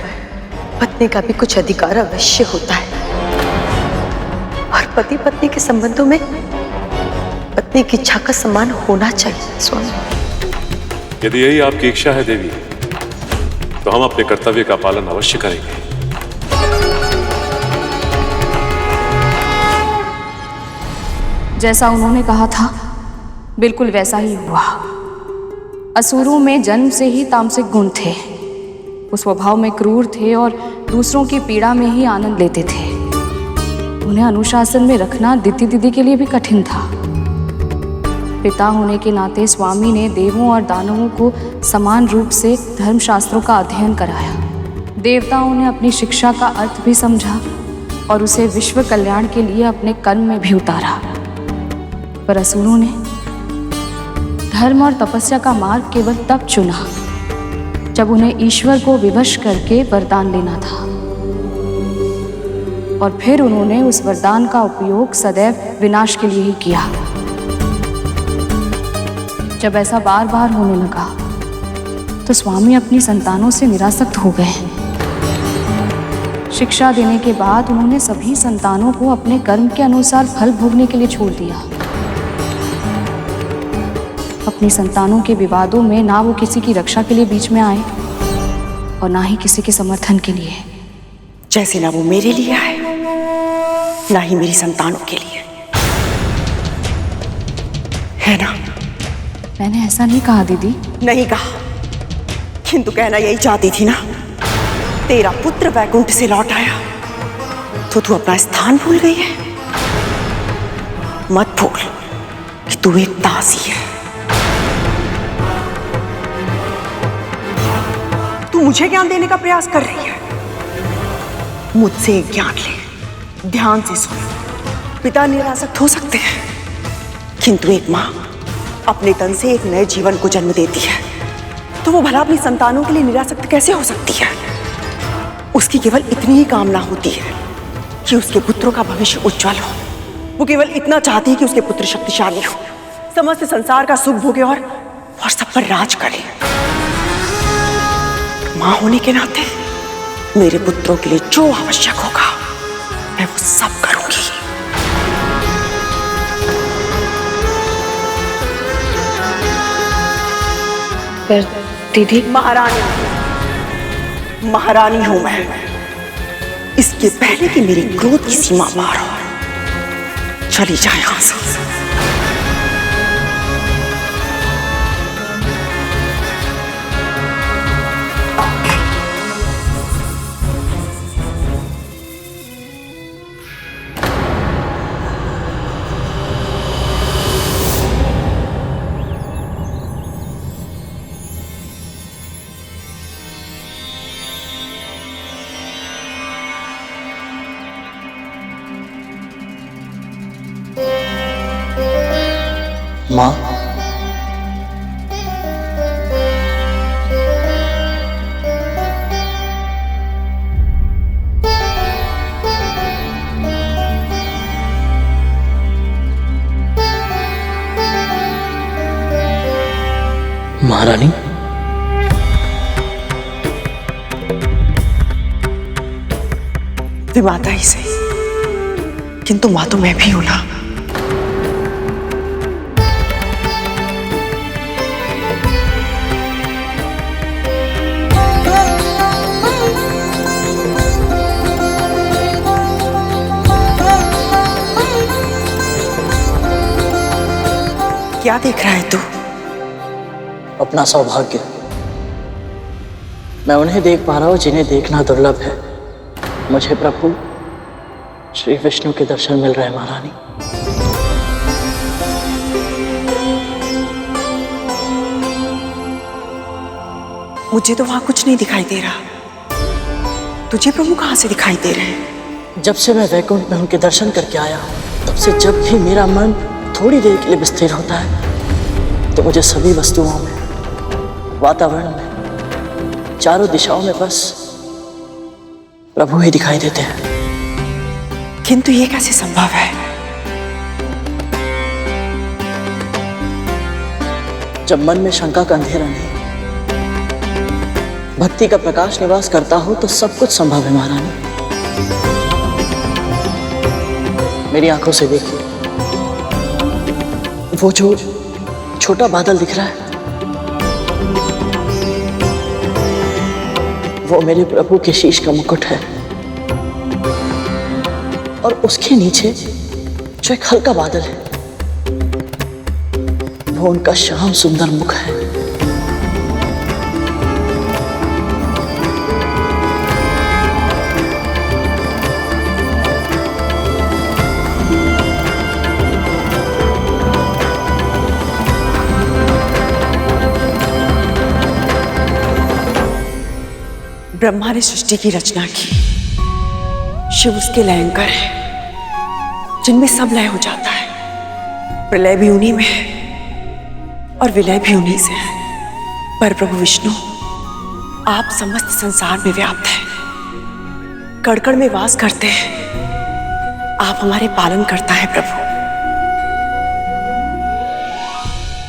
पत्नी का भी कुछ अधिकार अवश्य होता है, और पति पत्नी के संबंधों में पत्नी की इच्छा का सम्मान होना चाहिए स्वामी। यदि यही आपकी इच्छा है देवी, तो हम अपने कर्तव्य का पालन अवश्य करेंगे। जैसा उन्होंने कहा था बिल्कुल वैसा ही हुआ। असुरों में जन्म से ही तामसिक गुण थे। वो स्वभाव में क्रूर थे और दूसरों की पीड़ा में ही आनंद लेते थे। उन्हें अनुशासन में रखना दिति दीदी के लिए भी कठिन था। पिता होने के नाते स्वामी ने देवों और दानवों को समान रूप से धर्मशास्त्रों का अध्ययन कराया। देवताओं ने अपनी शिक्षा का अर्थ भी समझा और उसे विश्व कल्याण के लिए अपने कर्म में भी उतारा। पर असुरों ने धर्म और तपस्या का मार्ग केवल तब चुना जब उन्हें ईश्वर को विवश करके वरदान लेना था, और फिर उन्होंने उस वरदान का उपयोग सदैव विनाश के लिए ही किया। जब ऐसा बार बार होने लगा तो स्वामी अपनी संतानों से निरासक्त हो गए। शिक्षा देने के बाद उन्होंने सभी संतानों को अपने कर्म के अनुसार फल भोगने के लिए छोड़ दिया। अपनी संतानों के विवादों में ना वो किसी की रक्षा के लिए बीच में आए और ना ही किसी के समर्थन के लिए। जैसे ना वो मेरे लिए आए, ना ही मेरी संतानों के लिए, है ना? मैंने ऐसा नहीं कहा दीदी। नहीं कहा, किंतु कहना यही चाहती थी ना। तेरा पुत्र वैकुंठ से लौट आया तो तू अपना स्थान भूल गई है। मत भूल कि तू एक दासी है। तू मुझे ज्ञान देने का प्रयास कर रही है। मुझसे एक ज्ञान ले, ध्यान से सुन। पिता निरासक्त हो सकते हैं, किंतु एक मां अपने तन से एक नए जीवन को जन्म देती है, तो वो भला अपनी संतानों के लिए निरासक्त कैसे हो सकती है? उसकी केवल इतनी ही कामना होती है कि उसके पुत्रों का भविष्य उज्जवल हो। वो केवल इतना चाहती है कि उसके पुत्र शक्तिशाली हो, समस्त संसार का सुख भोगे और सब पर राज करे। मां होने के नाते मेरे पुत्रों के लिए जो आवश्यक होगा मैं वो सब करूंगी। पर दीदी, महारानी हूं मैं। इसके पहले कि मेरी क्रोध की सीमा पार हो, चली जाए यहां से। माँ, महारानी, वे माता ही सही, किंतु माँ तो मैं भी हूं ना। क्या देख रहा है तू? अपना सौभाग्य। मैं उन्हें देख पा रहा हूं जिन्हें देखना दुर्लभ है। मुझे प्रभु श्री विष्णु के दर्शन मिल रहे हैं महारानी। मुझे तो वहां कुछ नहीं दिखाई दे रहा। तुझे प्रभु कहां से दिखाई दे रहे हैं? जब से मैं वैकुंठ में उनके दर्शन करके आया हूं, तब से जब भी मेरा मन थोड़ी देर के लिए स्थिर होता है, तो मुझे सभी वस्तुओं में, वातावरण में, चारों दिशाओं में बस प्रभु ही दिखाई देते हैं। किंतु ये कैसे संभव है? जब मन में शंका का अंधेरा नहीं, भक्ति का प्रकाश निवास करता हो, तो सब कुछ संभव है महारानी। मेरी आंखों से देखिए, वो जो छोटा बादल दिख रहा है, वो मेरे प्रभु के शीश का मुकुट है, और उसके नीचे जो एक हल्का बादल है, वो उनका श्याम सुंदर मुख है। ब्रह्मा ने सृष्टि की रचना की, शिव उसके लयंकर है, जिनमें सब लय हो जाता है। प्रलय भी उन्हीं में है और विलय भी उन्हीं से है। पर प्रभु विष्णु, आप समस्त संसार में व्याप्त हैं, कण कण में वास करते हैं। आप हमारे पालन करता है प्रभु।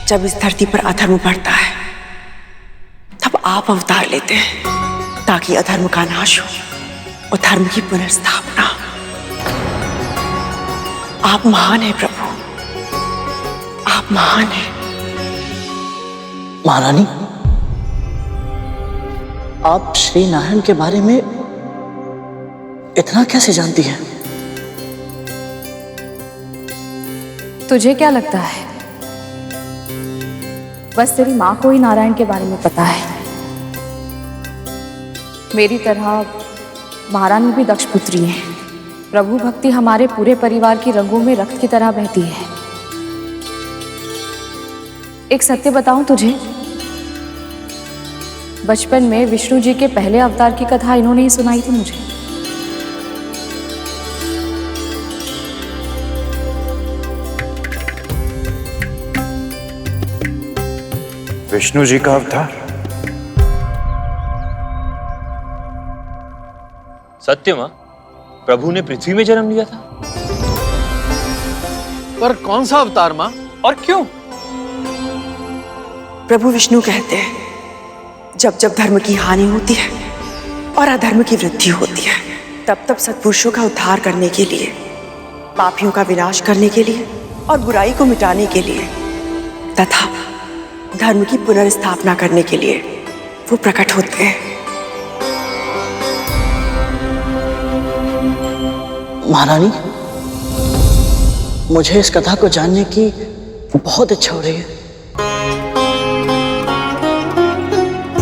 जब इस धरती पर अधर्म बढ़ता है, तब आप अवतार लेते हैं, ताकि अधर्म का नाश हो और धर्म की पुनर्स्थापना। आप महान हैं प्रभु, आप महान हैं। महारानी, आप श्री नारायण के बारे में इतना कैसे जानती हैं? तुझे क्या लगता है बस तेरी माँ को ही नारायण के बारे में पता है? मेरी तरह महारानी भी दक्ष पुत्री है। प्रभु भक्ति हमारे पूरे परिवार की रगों में रक्त की तरह बहती है। एक सत्य बताऊं तुझे, बचपन में विष्णु जी के पहले अवतार की कथा इन्होंने ही सुनाई थी मुझे। विष्णु जी का अवतार? सत्य मां, प्रभु ने पृथ्वी में जन्म लिया था। पर कौन सा अवतार मां, और क्यों? प्रभु विष्णु कहते हैं, जब जब धर्म की हानि होती है और अधर्म की वृद्धि होती है, तब तब सत्पुरुषों का उद्धार करने के लिए, पापियों का विनाश करने के लिए और बुराई को मिटाने के लिए तथा धर्म की पुनर्स्थापना करने के लिए वो प्रकट होते हैं। महारानी, मुझे इस कथा को जानने की बहुत इच्छा हो रही है।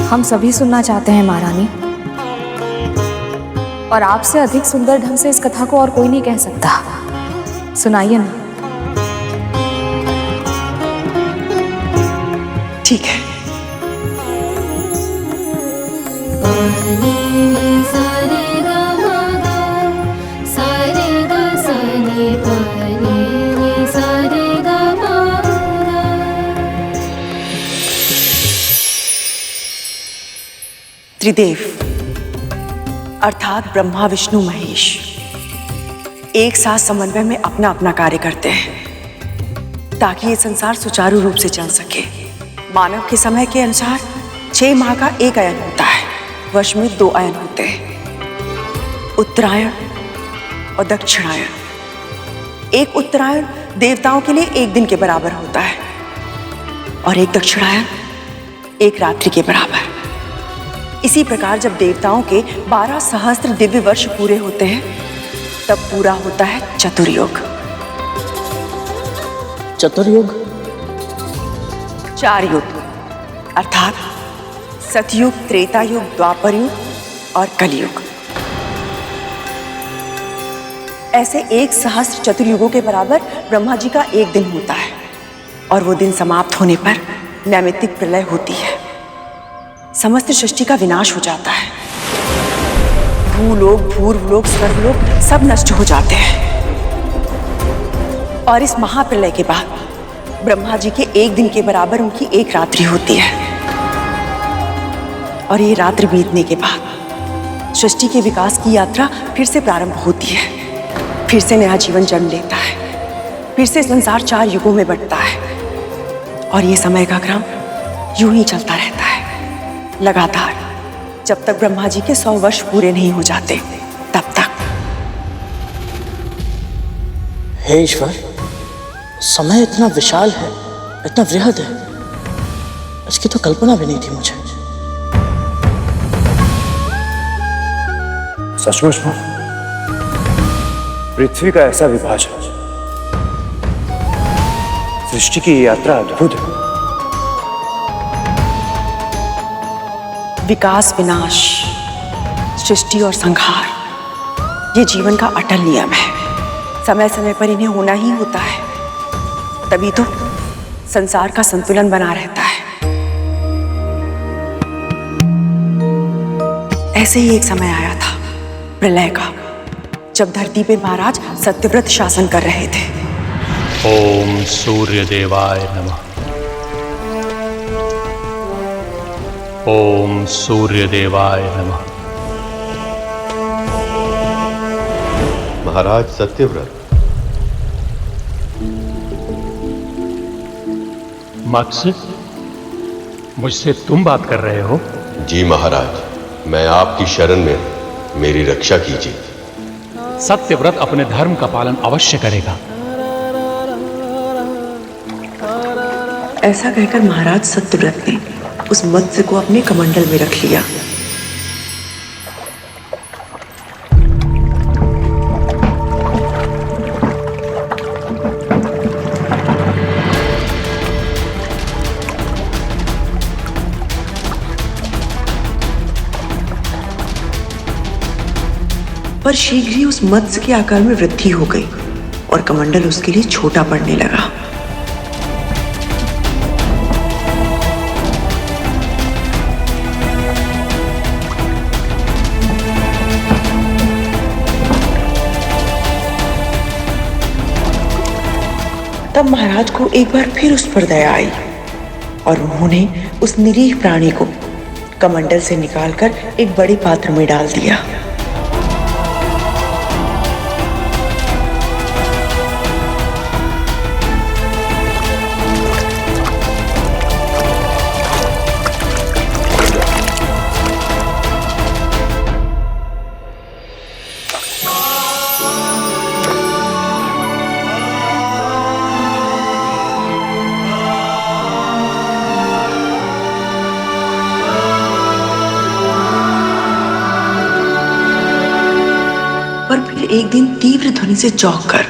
हम सभी सुनना चाहते हैं महारानी, और आपसे अधिक सुंदर ढंग से इस कथा को और कोई नहीं कह सकता। सुनाइए ना। ठीक है। त्रिदेव अर्थात ब्रह्मा विष्णु महेश एक साथ समन्वय में अपना अपना कार्य करते हैं, ताकि ये संसार सुचारू रूप से चल सके। मानव के समय के अनुसार 6 माह का एक अयन होता है। वर्ष में 2 अयन होते हैं, उत्तरायण और दक्षिणायन। एक उत्तरायण देवताओं के लिए 1 दिन के बराबर होता है और एक दक्षिणायन 1 रात्रि के बराबर। इसी प्रकार जब देवताओं के 12 सहस्त्र दिव्य वर्ष पूरे होते हैं तब पूरा होता है चतुर्युग। चतुर्युग 4 युग अर्थात सतयुग, त्रेता युग, द्वापर युग और कलयुग। ऐसे 1 सहस्त्र चतुर्युगों के बराबर ब्रह्मा जी का 1 दिन होता है और वो दिन समाप्त होने पर नैमित्तिक प्रलय होती है। समस्त सृष्टि का विनाश हो जाता है। भूलोक, भूर्वलोक, स्वर्गलोक सब नष्ट हो जाते हैं। और इस महाप्रलय के बाद ब्रह्मा जी के 1 दिन के बराबर उनकी 1 रात्रि होती है और ये रात्रि बीतने के बाद सृष्टि के विकास की यात्रा फिर से प्रारंभ होती है। फिर से नया जीवन जन्म लेता है। फिर से संसार 4 युगों में बंटता है और ये समय का क्रम यूं ही चलता रहता है लगातार, जब तक ब्रह्मा जी के 100 वर्ष पूरे नहीं हो जाते तब तक। हे ईश्वर, समय इतना विशाल है, इतना वृहद है, इसकी तो कल्पना भी नहीं थी मुझे। सचमुच में पृथ्वी का ऐसा विभाजन, सृष्टि की ये यात्रा अद्भुत है। विकास, विनाश, सृष्टि और संहार ये जीवन का अटल नियम है। समय समय पर इन्हें होना ही होता है, तभी तो संसार का संतुलन बना रहता है। ऐसे ही एक समय आया था प्रलय का, जब धरती पे महाराज सत्यव्रत शासन कर रहे थे। ओम सूर्य देवाय नमः। ओम सूर्य देवाय नमः। महाराज सत्यव्रत, मत्स्य, मुझसे तुम बात कर रहे हो? जी महाराज, मैं आपकी शरण में हूं, मेरी रक्षा कीजिए। सत्यव्रत अपने धर्म का पालन अवश्य करेगा। ऐसा कहकर महाराज सत्यव्रत ने उस मत्स्य को अपने कमंडल में रख लिया। पर शीघ्र ही उस मत्स्य के आकार में वृद्धि हो गई और कमंडल उसके लिए छोटा पड़ने लगा। तब महाराज को एक बार फिर उस पर दया आई और उन्होंने उस निरीह प्राणी को कमंडल से निकालकर एक बड़े पात्र में डाल दिया। एक दिन तीव्र ध्वनि से चौंककर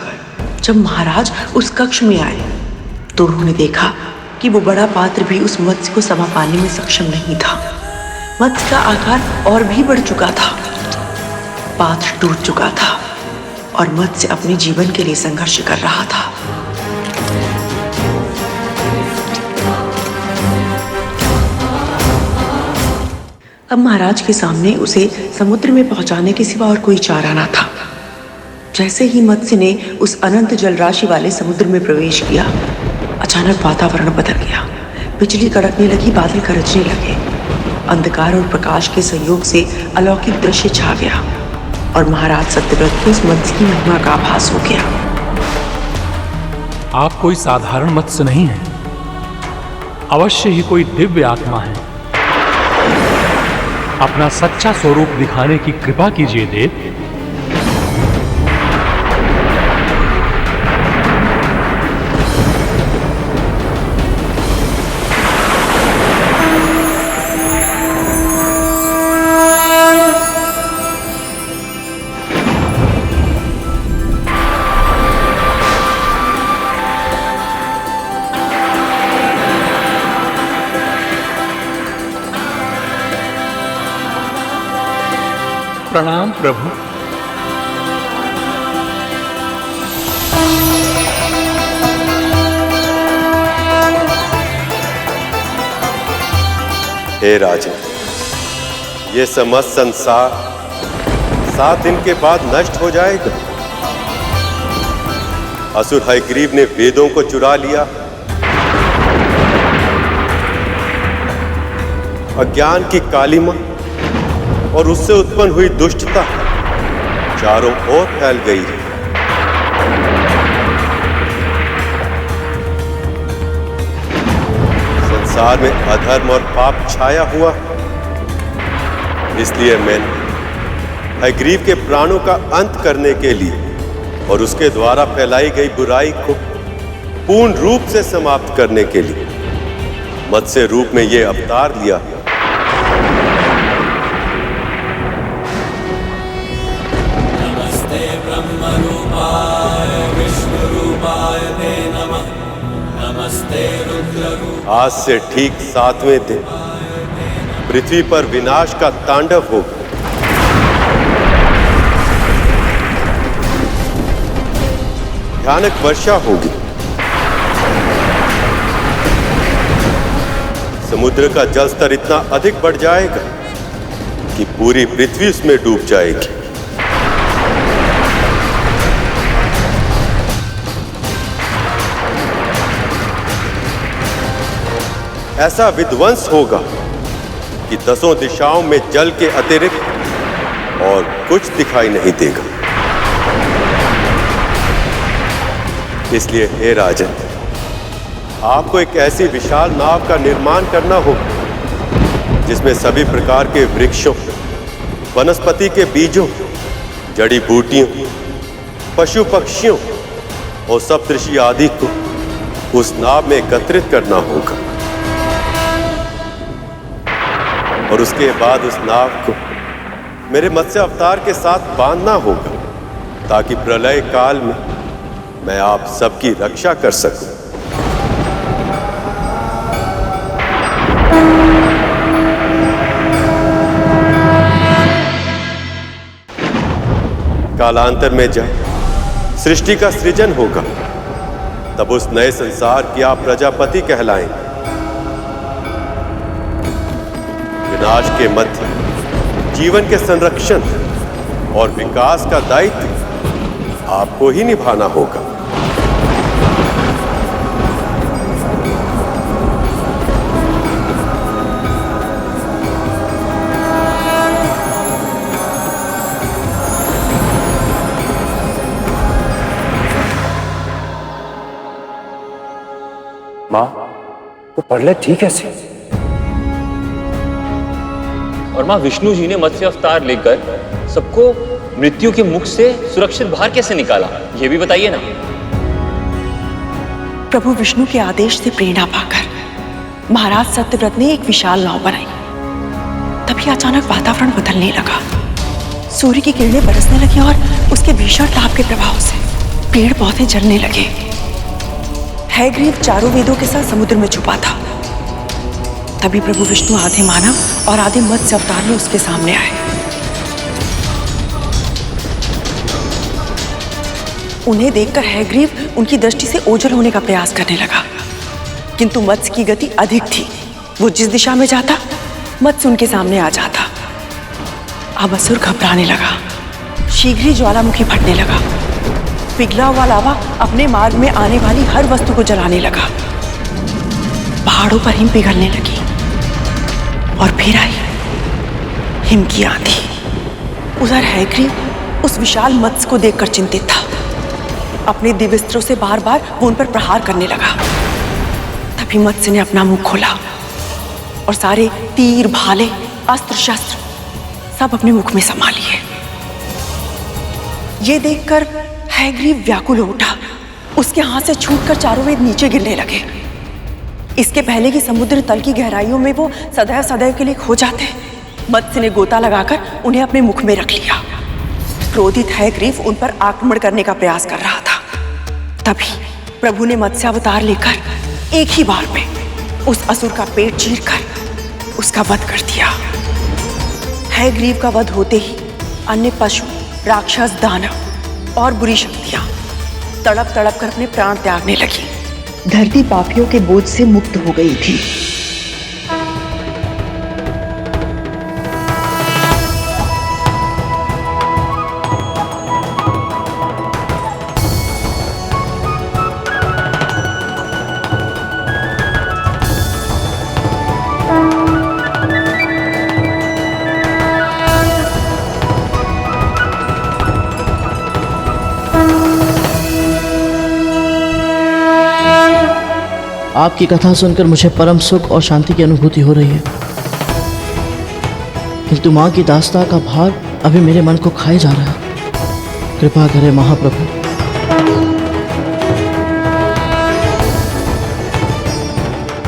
जब महाराज उस कक्ष में आए तो उन्होंने देखा कि वो बड़ा पात्र भी उस मत्स्य को समा पाने में सक्षम नहीं था। मत्स्य का आकार और भी बढ़ चुका था, पात्र टूट चुका था और मत्स्य अपने जीवन के लिए संघर्ष कर रहा था। अब महाराज के सामने उसे समुद्र में पहुंचाने के सिवा और कोई चारा ना था। जैसे ही मत्स्य ने उस अनंत जलराशि वाले समुद्र में प्रवेश किया, अचानक वातावरण बदल गया। बिजली कड़कने लगी, बादल गरजने लगे। अंधकार और प्रकाश के संयोग से अलौकिक दृश्य छा गया और महाराज सत्यव्रत को उस मत्स्य की महिमा का आभास हो गया। आप कोई साधारण मत्स्य नहीं है, अवश्य ही कोई दिव्य आत्मा है। अपना सच्चा स्वरूप दिखाने की कृपा कीजिए देव। प्रणाम प्रभु। हे राजन, ये समस्त संसार 7 दिन के बाद नष्ट हो जाएगा। असुर हयग्रीव ने वेदों को चुरा लिया, अज्ञान की कालिमा और उससे उत्पन्न हुई दुष्टता चारों ओर फैल गई है। संसार में अधर्म और पाप छाया हुआ, इसलिए मैंने हयग्रीव के प्राणों का अंत करने के लिए और उसके द्वारा फैलाई गई बुराई को पूर्ण रूप से समाप्त करने के लिए मत्स्य रूप में यह अवतार लिया। आज से ठीक 7वें दिन पृथ्वी पर विनाश का तांडव होगा। भयानक वर्षा होगी, समुद्र का जल स्तर इतना अधिक बढ़ जाएगा कि पूरी पृथ्वी उसमें डूब जाएगी। ऐसा विध्वंस होगा कि 10 दिशाओं में जल के अतिरिक्त और कुछ दिखाई नहीं देगा। इसलिए हे राजन, आपको एक ऐसी विशाल नाव का निर्माण करना होगा जिसमें सभी प्रकार के वृक्षों, वनस्पति के बीजों, जड़ी बूटियों, पशु पक्षियों और सप्तऋषि आदि को उस नाव में एकत्रित करना होगा और उसके बाद उस नाव को मेरे मत्स्य अवतार के साथ बांधना होगा ताकि प्रलय काल में मैं आप सबकी रक्षा कर सकूं। कालांतर में जब सृष्टि का सृजन होगा तब उस नए संसार की आप प्रजापति कहलाएंगे। विनाश के मध्य जीवन के संरक्षण और विकास का दायित्व आपको ही निभाना होगा। मां, वो प्रलय थी कैसे? और मां विष्णु जी ने मत्स्य अवतार लेकर सबको मृत्यु के मुख से सुरक्षित बाहर कैसे निकाला, ये भी बताइए ना। प्रभु विष्णु के आदेश से प्रेरणा पाकर महाराज सत्यव्रत ने एक विशाल नाव बनाई। तभी अचानक वातावरण बदलने लगा, सूर्य की किरणें बरसने लगी और उसके भीषण ताप के प्रभाव से पेड़ पौधे जलने लगे। हयग्रीव चारों वेदों के साथ समुद्र में छुपा था। तभी प्रभु विष्णु आधे मानव और आधे मत्स्य अवतार में उसके सामने आए। उन्हें देखकर हयग्रीव उनकी दृष्टि से ओझल होने का प्रयास करने लगा, किंतु मत्स्य की गति अधिक थी। वो जिस दिशा में जाता मत्स्य उनके सामने आ जाता। अब असुर घबराने लगा, शीघ्र ही ज्वालामुखी फटने लगा। पिघला हुआ लावा अपने मार्ग में आने वाली हर वस्तु को जलाने लगा। पहाड़ों पर हिम पिघलने लगी और फिर आई हिम की आंधी। उधर हयग्रीव उस विशाल मत्स्य को देखकर चिंतित था। अपने दिव्यास्त्रों से बार बार वो उन पर प्रहार करने लगा। तभी तभी मत्स्य ने अपना मुंह खोला और सारे तीर, भाले, अस्त्र शस्त्र सब अपने मुख में समा लिए। ये देखकर हैग्रीव व्याकुल हो उठा। उसके हाथ से छूटकर चारों वेद नीचे गिरने लगे। इसके पहले कि समुद्र तल की गहराइयों में वो सदैव सदैव के लिए खो जाते, मत्स्य ने गोता लगाकर उन्हें अपने मुख में रख लिया। क्रोधित हैग्रीव उन पर आक्रमण करने का प्रयास कर रहा था। तभी प्रभु ने मत्स्य अवतार लेकर एक ही बार में उस असुर का पेट चीरकर उसका वध कर दिया। हैग्रीव का वध होते ही अन्य पशु, राक्षस, दानव और बुरी शक्तियां तड़प तड़प कर अपने प्राण त्यागने लगी। धरती पापियों के बोझ से मुक्त हो गई थी। आपकी कथा सुनकर मुझे परम सुख और शांति की अनुभूति हो रही है, किंतु माँ की दास्ता का भार अभी मेरे मन को खाए जा रहा है। कृपा करें महाप्रभु।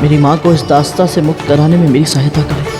मेरी माँ को इस दास्ता से मुक्त कराने में मेरी सहायता करें।